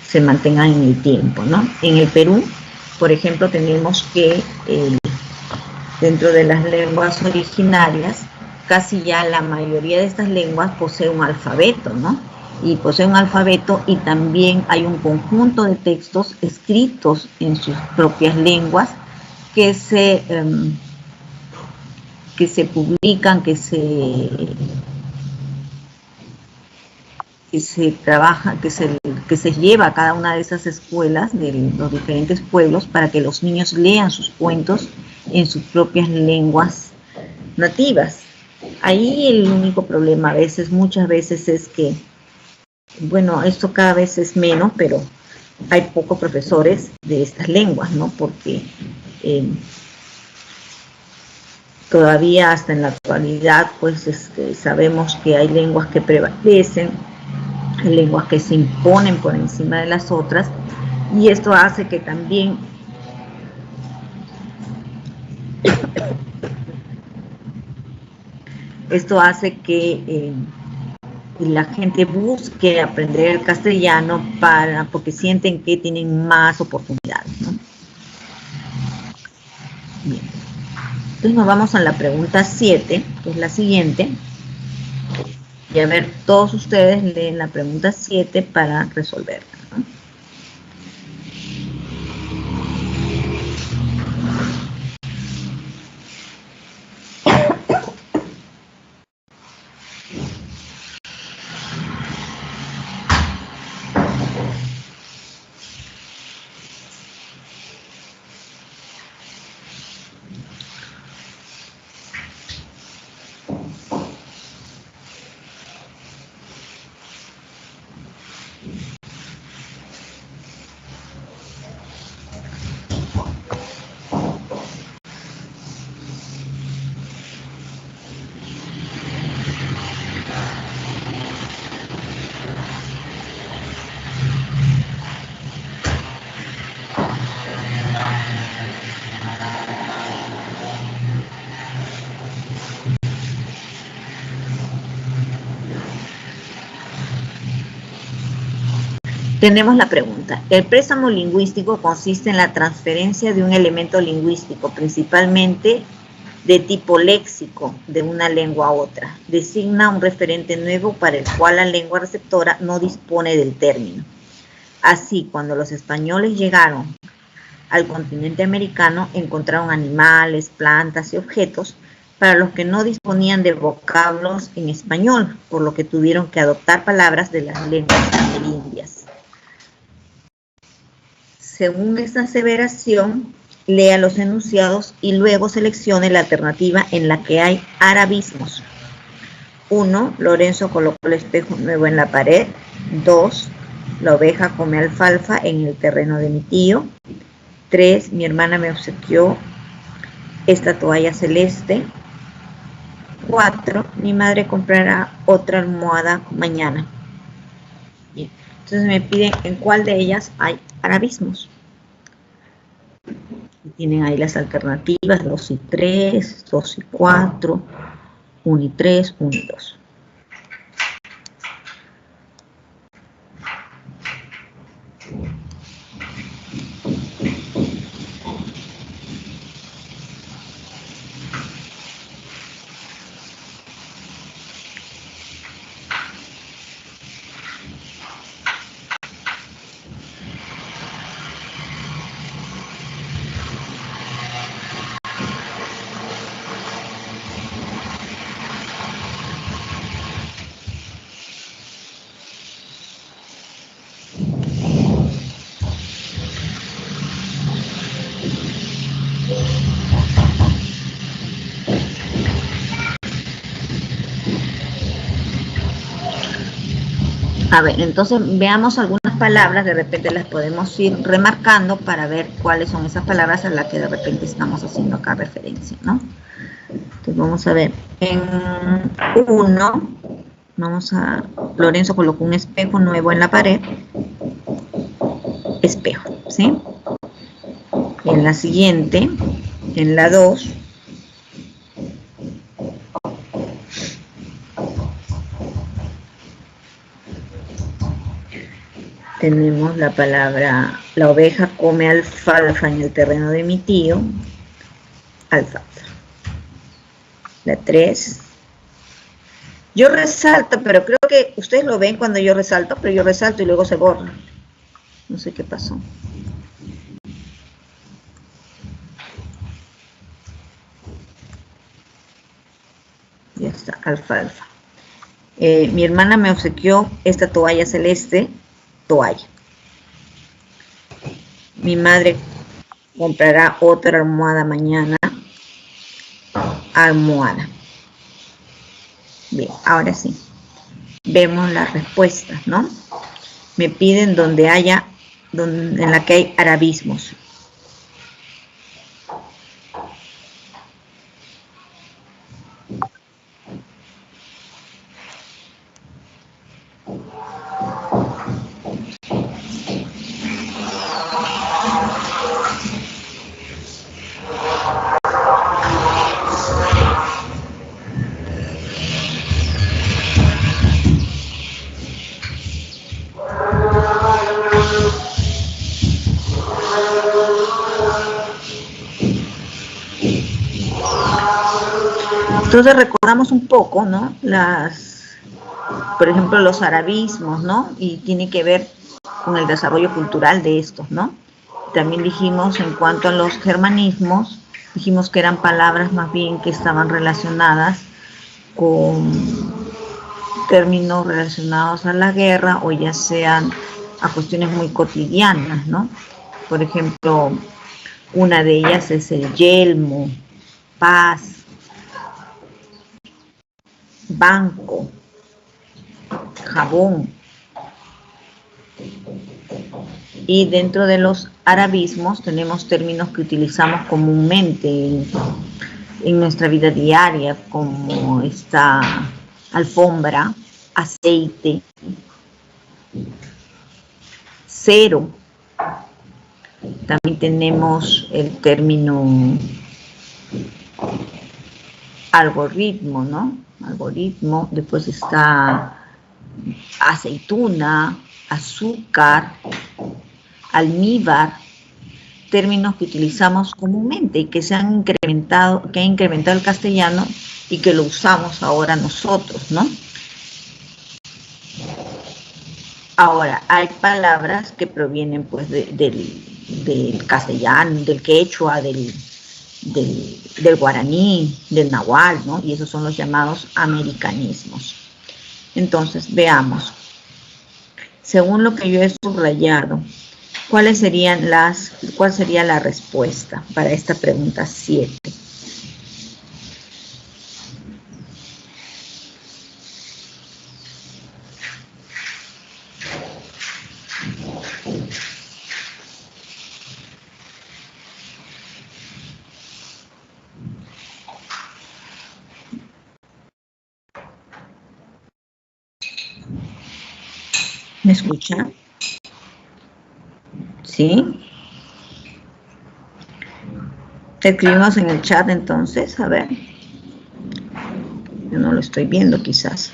se mantengan en el tiempo, ¿no? En el Perú, por ejemplo, tenemos que dentro de las lenguas originarias, casi ya la mayoría de estas lenguas posee un alfabeto, ¿no? Y posee un alfabeto y también hay un conjunto de textos escritos en sus propias lenguas que se publican, que se trabaja, que se lleva a cada una de esas escuelas de los diferentes pueblos para que los niños lean sus cuentos en sus propias lenguas nativas. Ahí el único problema muchas veces es que, bueno, esto cada vez es menos, pero hay pocos profesores de estas lenguas, ¿no? Porque todavía hasta en la actualidad, pues sabemos que hay lenguas que prevalecen, hay lenguas que se imponen por encima de las otras, y esto hace que también la gente busque aprender el castellano porque sienten que tienen más oportunidades, ¿no? Bien. Entonces nos vamos a la pregunta 7, que es la siguiente. Y a ver, todos ustedes leen la pregunta 7 para resolverla, ¿no? tenemos la pregunta. El préstamo lingüístico consiste en la transferencia de un elemento lingüístico, principalmente de tipo léxico, de una lengua a otra. Designa un referente nuevo para el cual la lengua receptora no dispone del término. Así, cuando los españoles llegaron al continente americano, encontraron animales, plantas y objetos para los que no disponían de vocablos en español, por lo que tuvieron que adoptar palabras de las lenguas amerindias. Según esta aseveración, lea los enunciados y luego seleccione la alternativa en la que hay arabismos. 1. Lorenzo colocó el espejo nuevo en la pared. 2. La oveja come alfalfa en el terreno de mi tío. 3. Mi hermana me obsequió esta toalla celeste. 4. Mi madre comprará otra almohada mañana. Bien. Entonces me piden en cuál de ellas hay arabismos. Tienen ahí las alternativas, 2 y 3, 2 y 4, 1 y 3, 1 y 2. A ver, entonces veamos algunas palabras, de repente las podemos ir remarcando para ver cuáles son esas palabras a las que de repente estamos haciendo acá referencia, ¿no? Entonces vamos a ver, en 1, Lorenzo colocó un espejo nuevo en la pared, espejo, ¿sí? En la siguiente, en la 2, tenemos la palabra, la oveja come alfalfa en el terreno de mi tío, alfalfa. La 3, yo resalto, pero creo que ustedes lo ven cuando yo resalto, pero yo resalto y luego se borra. No sé qué pasó. Ya está, alfalfa. Mi hermana me obsequió esta toalla celeste, toalla. Mi madre comprará otra almohada mañana, almohada. Bien, ahora sí. Vemos las respuestas, ¿no? Me piden en la que hay arabismos. Entonces recordamos un poco, ¿no? Por ejemplo, los arabismos, ¿no? Y tiene que ver con el desarrollo cultural de estos, ¿no? También dijimos, en cuanto a los germanismos, dijimos que eran palabras más bien que estaban relacionadas con términos relacionados a la guerra o ya sean a cuestiones muy cotidianas, ¿no? Por ejemplo, una de ellas es el yelmo, paz, banco, jabón. Y dentro de los arabismos tenemos términos que utilizamos comúnmente en nuestra vida diaria, como esta alfombra, aceite, cero. También tenemos el término algoritmo, ¿no? Algoritmo, después está aceituna, azúcar, almíbar, términos que utilizamos comúnmente y que se han incrementado, que ha incrementado el castellano y que lo usamos ahora nosotros, ¿no? Ahora, hay palabras que provienen pues del castellano, del quechua, del guaraní, del nahual, ¿no? Y esos son los llamados americanismos. Entonces, veamos. Según lo que yo he subrayado, ¿cuál sería la respuesta para esta pregunta 7? ¿Me escuchan? ¿Sí? Escribimos en el chat entonces, a ver. Yo no lo estoy viendo quizás.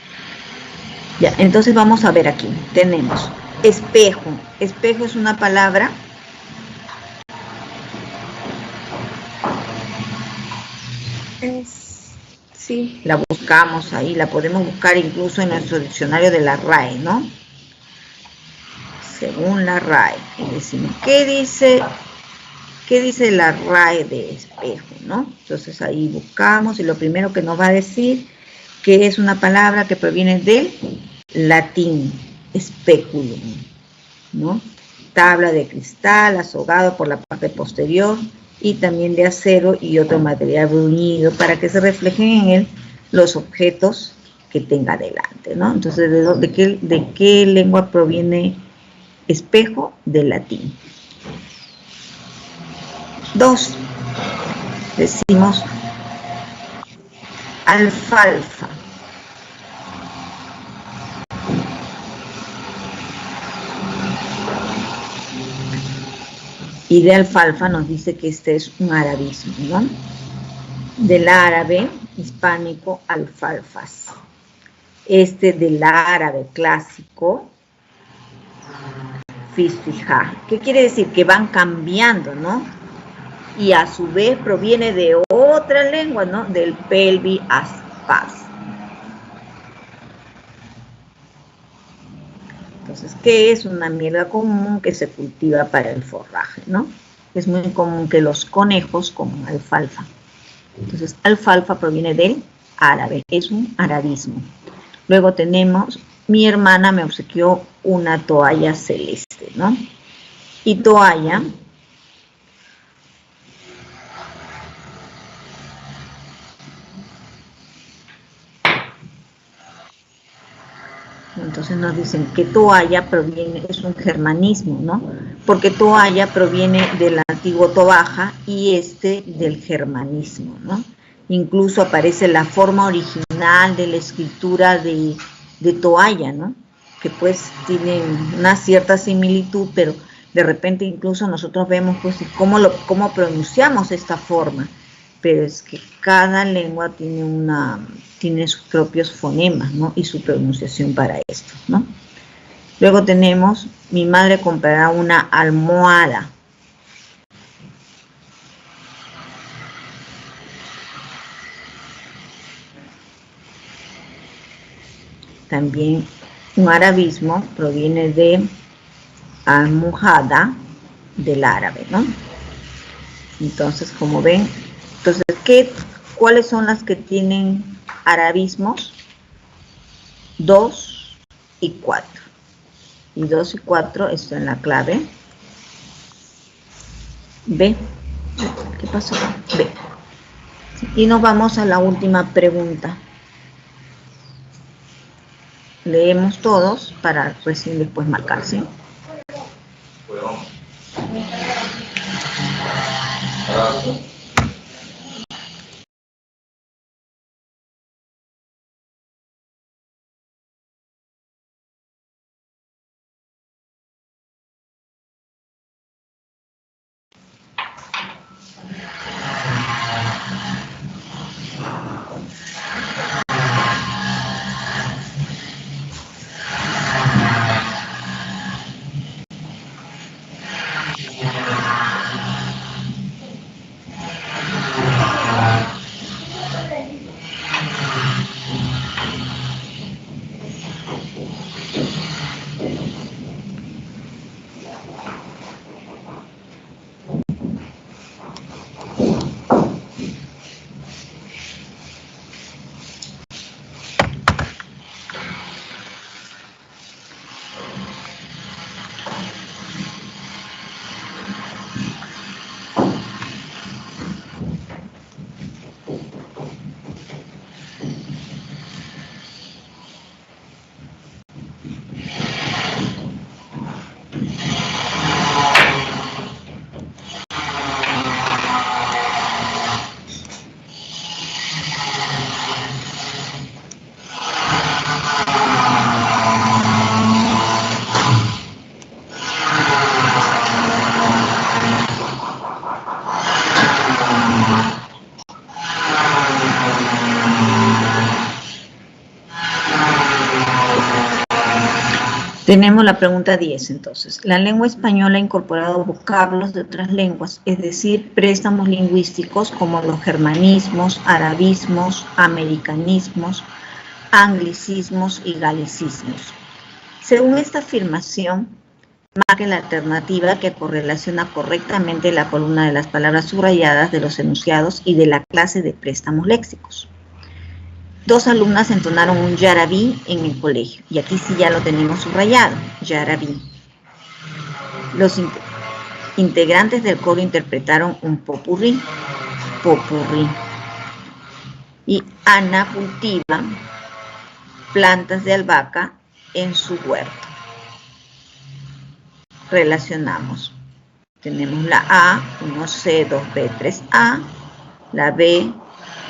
Ya, entonces vamos a ver aquí. Tenemos espejo. Espejo es una palabra. Sí. La buscamos ahí, la podemos buscar incluso en nuestro diccionario de la RAE, ¿no? Según la RAE. Y decimos, ¿qué dice la RAE de espejo, no? Entonces ahí buscamos y lo primero que nos va a decir que es una palabra que proviene del latín, speculum, ¿no? Tabla de cristal, azogado por la parte posterior y también de acero y otro material bruñido para que se reflejen en él los objetos que tenga delante, ¿no? Entonces, ¿de qué lengua proviene espejo? Del latín. 2. Decimos alfalfa. Y de alfalfa nos dice que este es un arabismo, ¿no? Del árabe hispánico, alfalfas. Este del árabe clásico, fisfijá. ¿Qué quiere decir? Que van cambiando, ¿no? Y a su vez proviene de otra lengua, ¿no? Del pelvi aspaz. Entonces, ¿qué es una mierda común que se cultiva para el forraje, ¿no? Es muy común que los conejos coman alfalfa. Entonces, alfalfa proviene del árabe, es un arabismo. Luego tenemos, mi hermana me obsequió una toalla celeste, ¿no? Y toalla entonces nos dicen que toalla proviene, es un germanismo, ¿no? Porque toalla proviene del antiguo tobaja y del germanismo, ¿no? Incluso aparece la forma original de la escritura de toalla, ¿no? Que pues tiene una cierta similitud, pero de repente incluso nosotros vemos pues cómo pronunciamos esta forma. Pero es que cada lengua tiene sus propios fonemas, ¿no? Y su pronunciación para esto, ¿no? Luego tenemos, mi madre comprará una almohada. También un arabismo proviene de almohada, del árabe, ¿no? Entonces, como ven, ¿cuáles son las que tienen arabismos? 2 y 4. Y 2 y 4 está en la clave B. ¿Qué pasó? B. Y nos vamos a la última pregunta. Leemos todos para recién después marcar, ¿sí? Tenemos la pregunta 10, entonces. La lengua española ha incorporado vocablos de otras lenguas, es decir, préstamos lingüísticos como los germanismos, arabismos, americanismos, anglicismos y galicismos. Según esta afirmación, marque la alternativa que correlaciona correctamente la columna de las palabras subrayadas de los enunciados y de la clase de préstamos léxicos. 2 alumnas entonaron un yarabí en el colegio, y aquí sí ya lo tenemos subrayado, yarabí. Los integrantes del coro interpretaron un popurrí, popurrí. Y Ana cultiva plantas de albahaca en su huerto. Relacionamos. Tenemos la A, 1C, 2B, 3A, la B,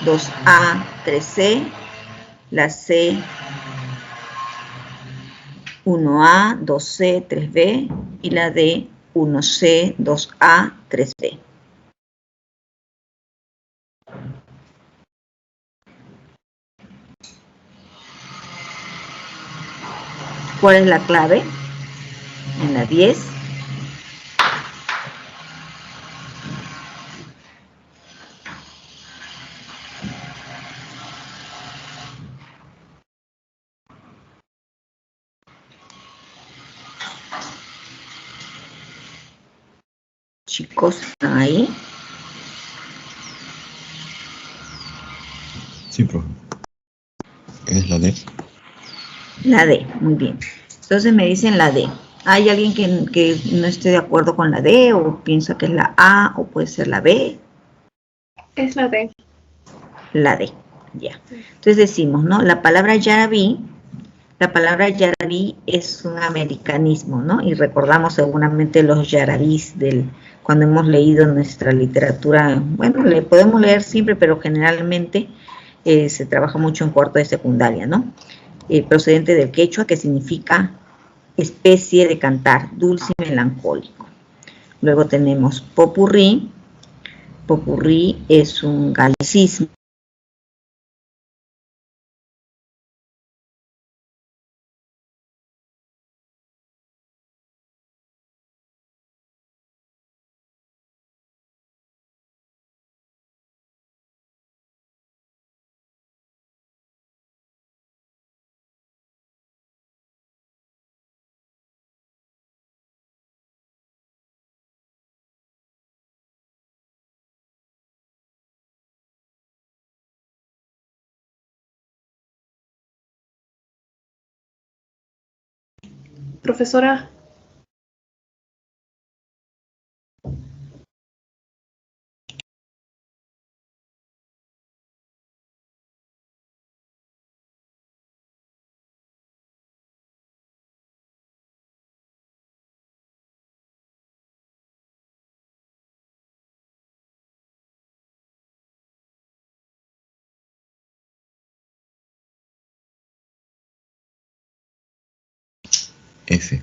2A, 3C, la C, 1A, 2C, 3B y la D, 1C, 2A, 3B. ¿Cuál es la clave? En la 10. Chicos, ¿están ahí? Sí, profe. ¿Es la D? La D, muy bien. Entonces me dicen la D. ¿Hay alguien que no esté de acuerdo con la D o piensa que es la A o puede ser la B? Es la D. La D, ya. Entonces decimos, ¿no? La palabra yarabí es un americanismo, ¿no? Y recordamos seguramente los yarabís cuando hemos leído nuestra literatura, bueno, le podemos leer siempre, pero generalmente se trabaja mucho en cuarto de secundaria, ¿no? Procedente del quechua, que significa especie de cantar, dulce y melancólico. Luego tenemos popurrí. Popurrí es un galicismo Profesora, F.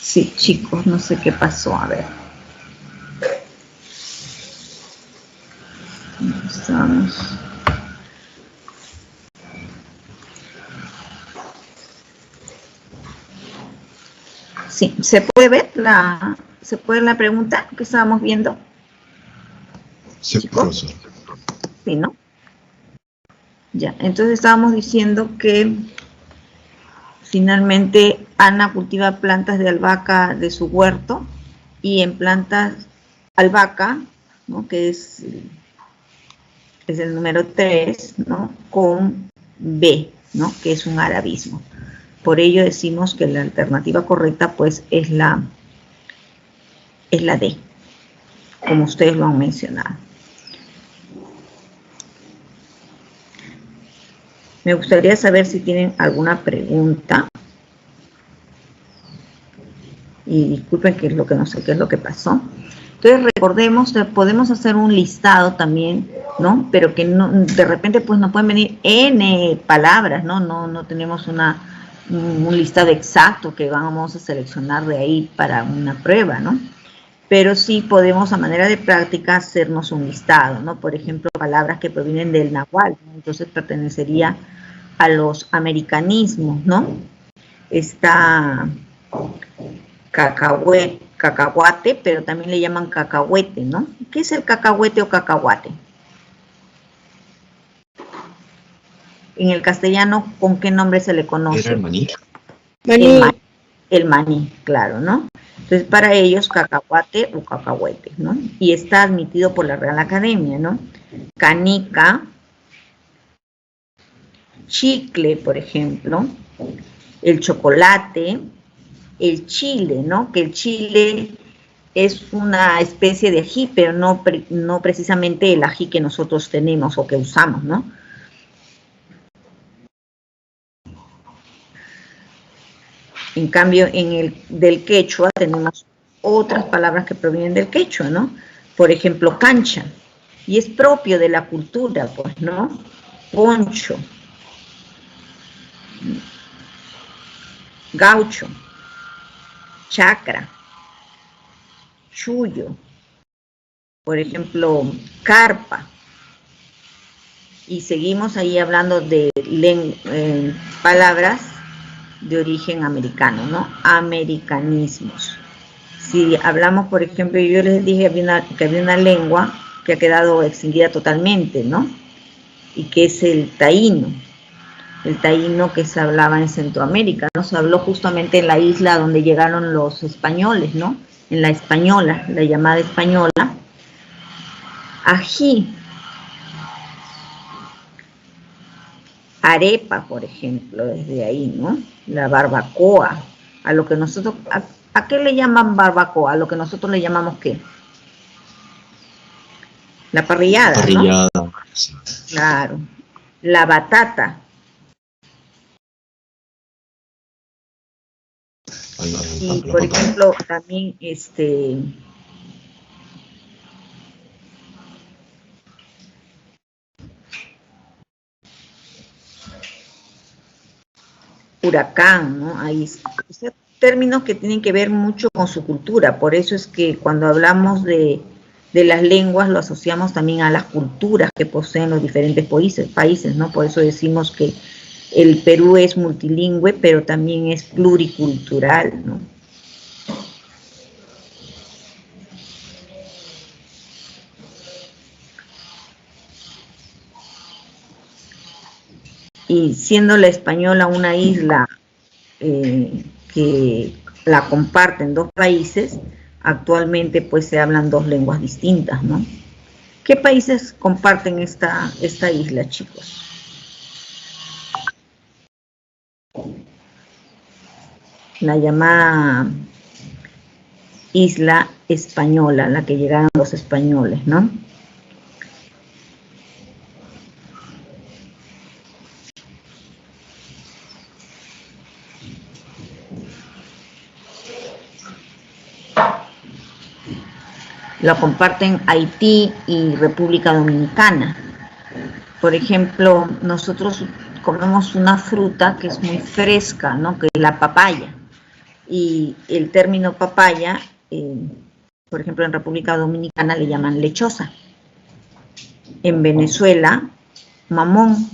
Sí, chicos, no sé qué pasó, a ver. Estamos. Sí, ¿se puede ver la pregunta que estábamos viendo? Sí, profesor. Sí, ¿no? Ya, entonces estábamos diciendo que finalmente Ana cultiva plantas de albahaca de su huerto y en plantas albahaca, ¿no? Que es el número 3, ¿no? Con B, ¿no? Que es un arabismo. Por ello decimos que la alternativa correcta pues es la D, como ustedes lo han mencionado. Me gustaría saber si tienen alguna pregunta. Y disculpen que es lo que no sé qué es lo que pasó. Entonces recordemos que podemos hacer un listado también, ¿no? Pero que no, de repente pues nos pueden venir N palabras, ¿no? No tenemos un listado exacto que vamos a seleccionar de ahí para una prueba, ¿no? Pero sí podemos a manera de práctica hacernos un listado, ¿no? Por ejemplo, palabras que provienen del náhuatl, ¿no? Entonces pertenecería a los americanismos, ¿no? Está cacahuate, pero también le llaman cacahuete, ¿no? ¿Qué es el cacahuete o cacahuate? En el castellano, ¿con qué nombre se le conoce? ¿Era el maní? El maní, claro, ¿no? Entonces, para ellos, cacahuate o cacahuete, ¿no? Y está admitido por la Real Academia, ¿no? Canica, chicle, por ejemplo, el chocolate, el chile, ¿no? Que el chile es una especie de ají, pero no precisamente el ají que nosotros tenemos o que usamos, ¿no? En cambio, en el del quechua tenemos otras palabras que provienen del quechua, ¿no? Por ejemplo, cancha, y es propio de la cultura, pues, ¿no? Poncho, gaucho, chacra, chullo, por ejemplo, carpa, y seguimos ahí hablando de palabras de origen americano, ¿no? Americanismos. Si hablamos, por ejemplo, yo les dije que había una lengua que ha quedado extinguida totalmente, ¿no? Y que es el taíno que se hablaba en Centroamérica, ¿no? Se habló justamente en la isla donde llegaron los españoles, ¿no? En la española, la llamada española. Ají, arepa, por ejemplo, desde ahí, ¿no? La barbacoa, a lo que nosotros, ¿a qué le llaman barbacoa? A lo que nosotros le llamamos ¿qué? La parrillada, Parrillada. ¿no? Claro. La batata. Y, por ejemplo, también huracán, ¿no? Ahí, o sea, términos que tienen que ver mucho con su cultura. Por eso es que cuando hablamos de las lenguas lo asociamos también a las culturas que poseen los diferentes países, ¿no? Por eso decimos que el Perú es multilingüe, pero también es pluricultural, ¿no? Y siendo la española una isla que la comparten dos países, actualmente pues se hablan dos lenguas distintas, ¿no? ¿Qué países comparten esta isla, chicos? La llamada isla española, la que llegaron los españoles, ¿no? La comparten Haití y República Dominicana. Por ejemplo, nosotros comemos una fruta que es muy fresca, ¿no? Que es la papaya. Y el término papaya, por ejemplo, en República Dominicana le llaman lechosa. En Venezuela, mamón.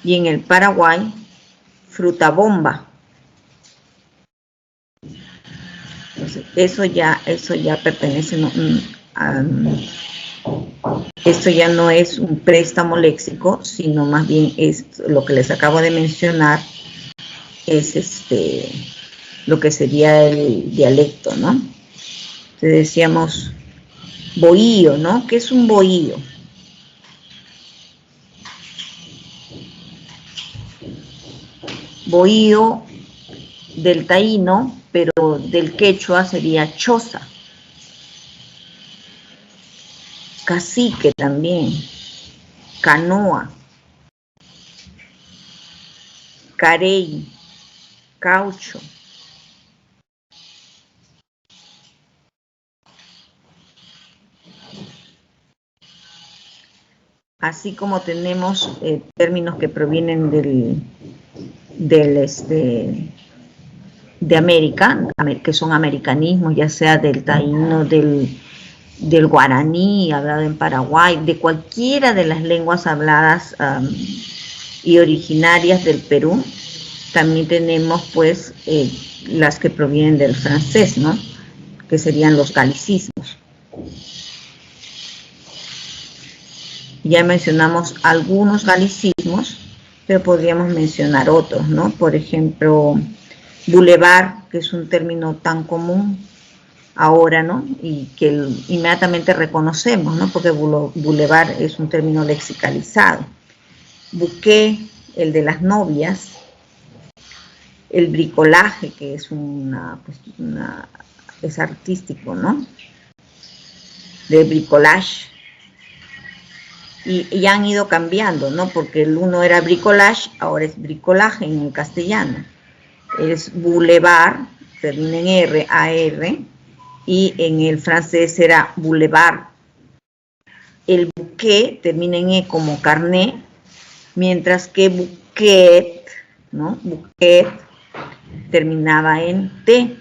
Y en el Paraguay, fruta bomba. Entonces, eso ya pertenece esto ya no es un préstamo léxico, sino más bien es lo que les acabo de mencionar, es lo que sería el dialecto, ¿no? Entonces decíamos bohío, ¿no? ¿Qué es un bohío? Bohío del taíno, pero del quechua sería choza. Cacique también, canoa, carey, caucho. Así como tenemos términos que provienen de América, que son americanismos, ya sea del taíno, del guaraní, hablado en Paraguay, de cualquiera de las lenguas habladas y originarias del Perú. También tenemos, pues, las que provienen del francés, ¿no? Que serían los galicismos. Ya mencionamos algunos galicismos, pero podríamos mencionar otros, ¿no? Por ejemplo, bulevar, que es un término tan común ahora, ¿no? Y que inmediatamente reconocemos, ¿no? Porque bulevar es un término lexicalizado. Buqué, el de las novias. El bricolaje, que es es artístico, ¿no? De bricolage. Y han ido cambiando, ¿no? Porque el uno era bricolage, ahora es bricolaje en el castellano. Es boulevard, termina en R, AR, y en el francés era boulevard. El bouquet termina en E como carnet, mientras que bouquet, ¿no? Bouquet terminaba en T.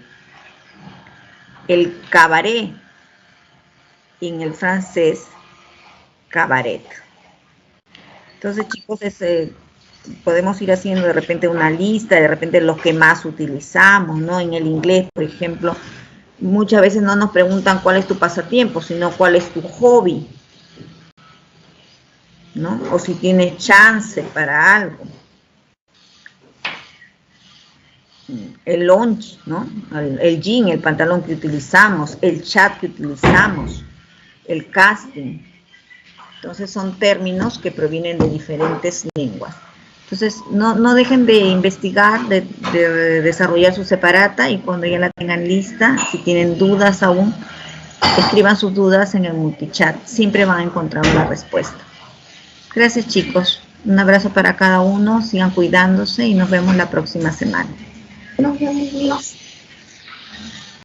El cabaret, en el francés, cabaret. Entonces, chicos, podemos ir haciendo de repente una lista, de repente los que más utilizamos, ¿no? En el inglés, por ejemplo, muchas veces no nos preguntan cuál es tu pasatiempo, sino cuál es tu hobby, ¿no? O si tienes chance para algo. El lunch, ¿no? El jean, el pantalón que utilizamos, el chat que utilizamos, el casting. Entonces son términos que provienen de diferentes lenguas. Entonces no dejen de investigar, de desarrollar su separata, y cuando ya la tengan lista, si tienen dudas aún, escriban sus dudas en el multichat. Siempre van a encontrar una respuesta. Gracias, chicos. Un abrazo para cada uno. Sigan cuidándose y nos vemos la próxima semana. Nos vemos.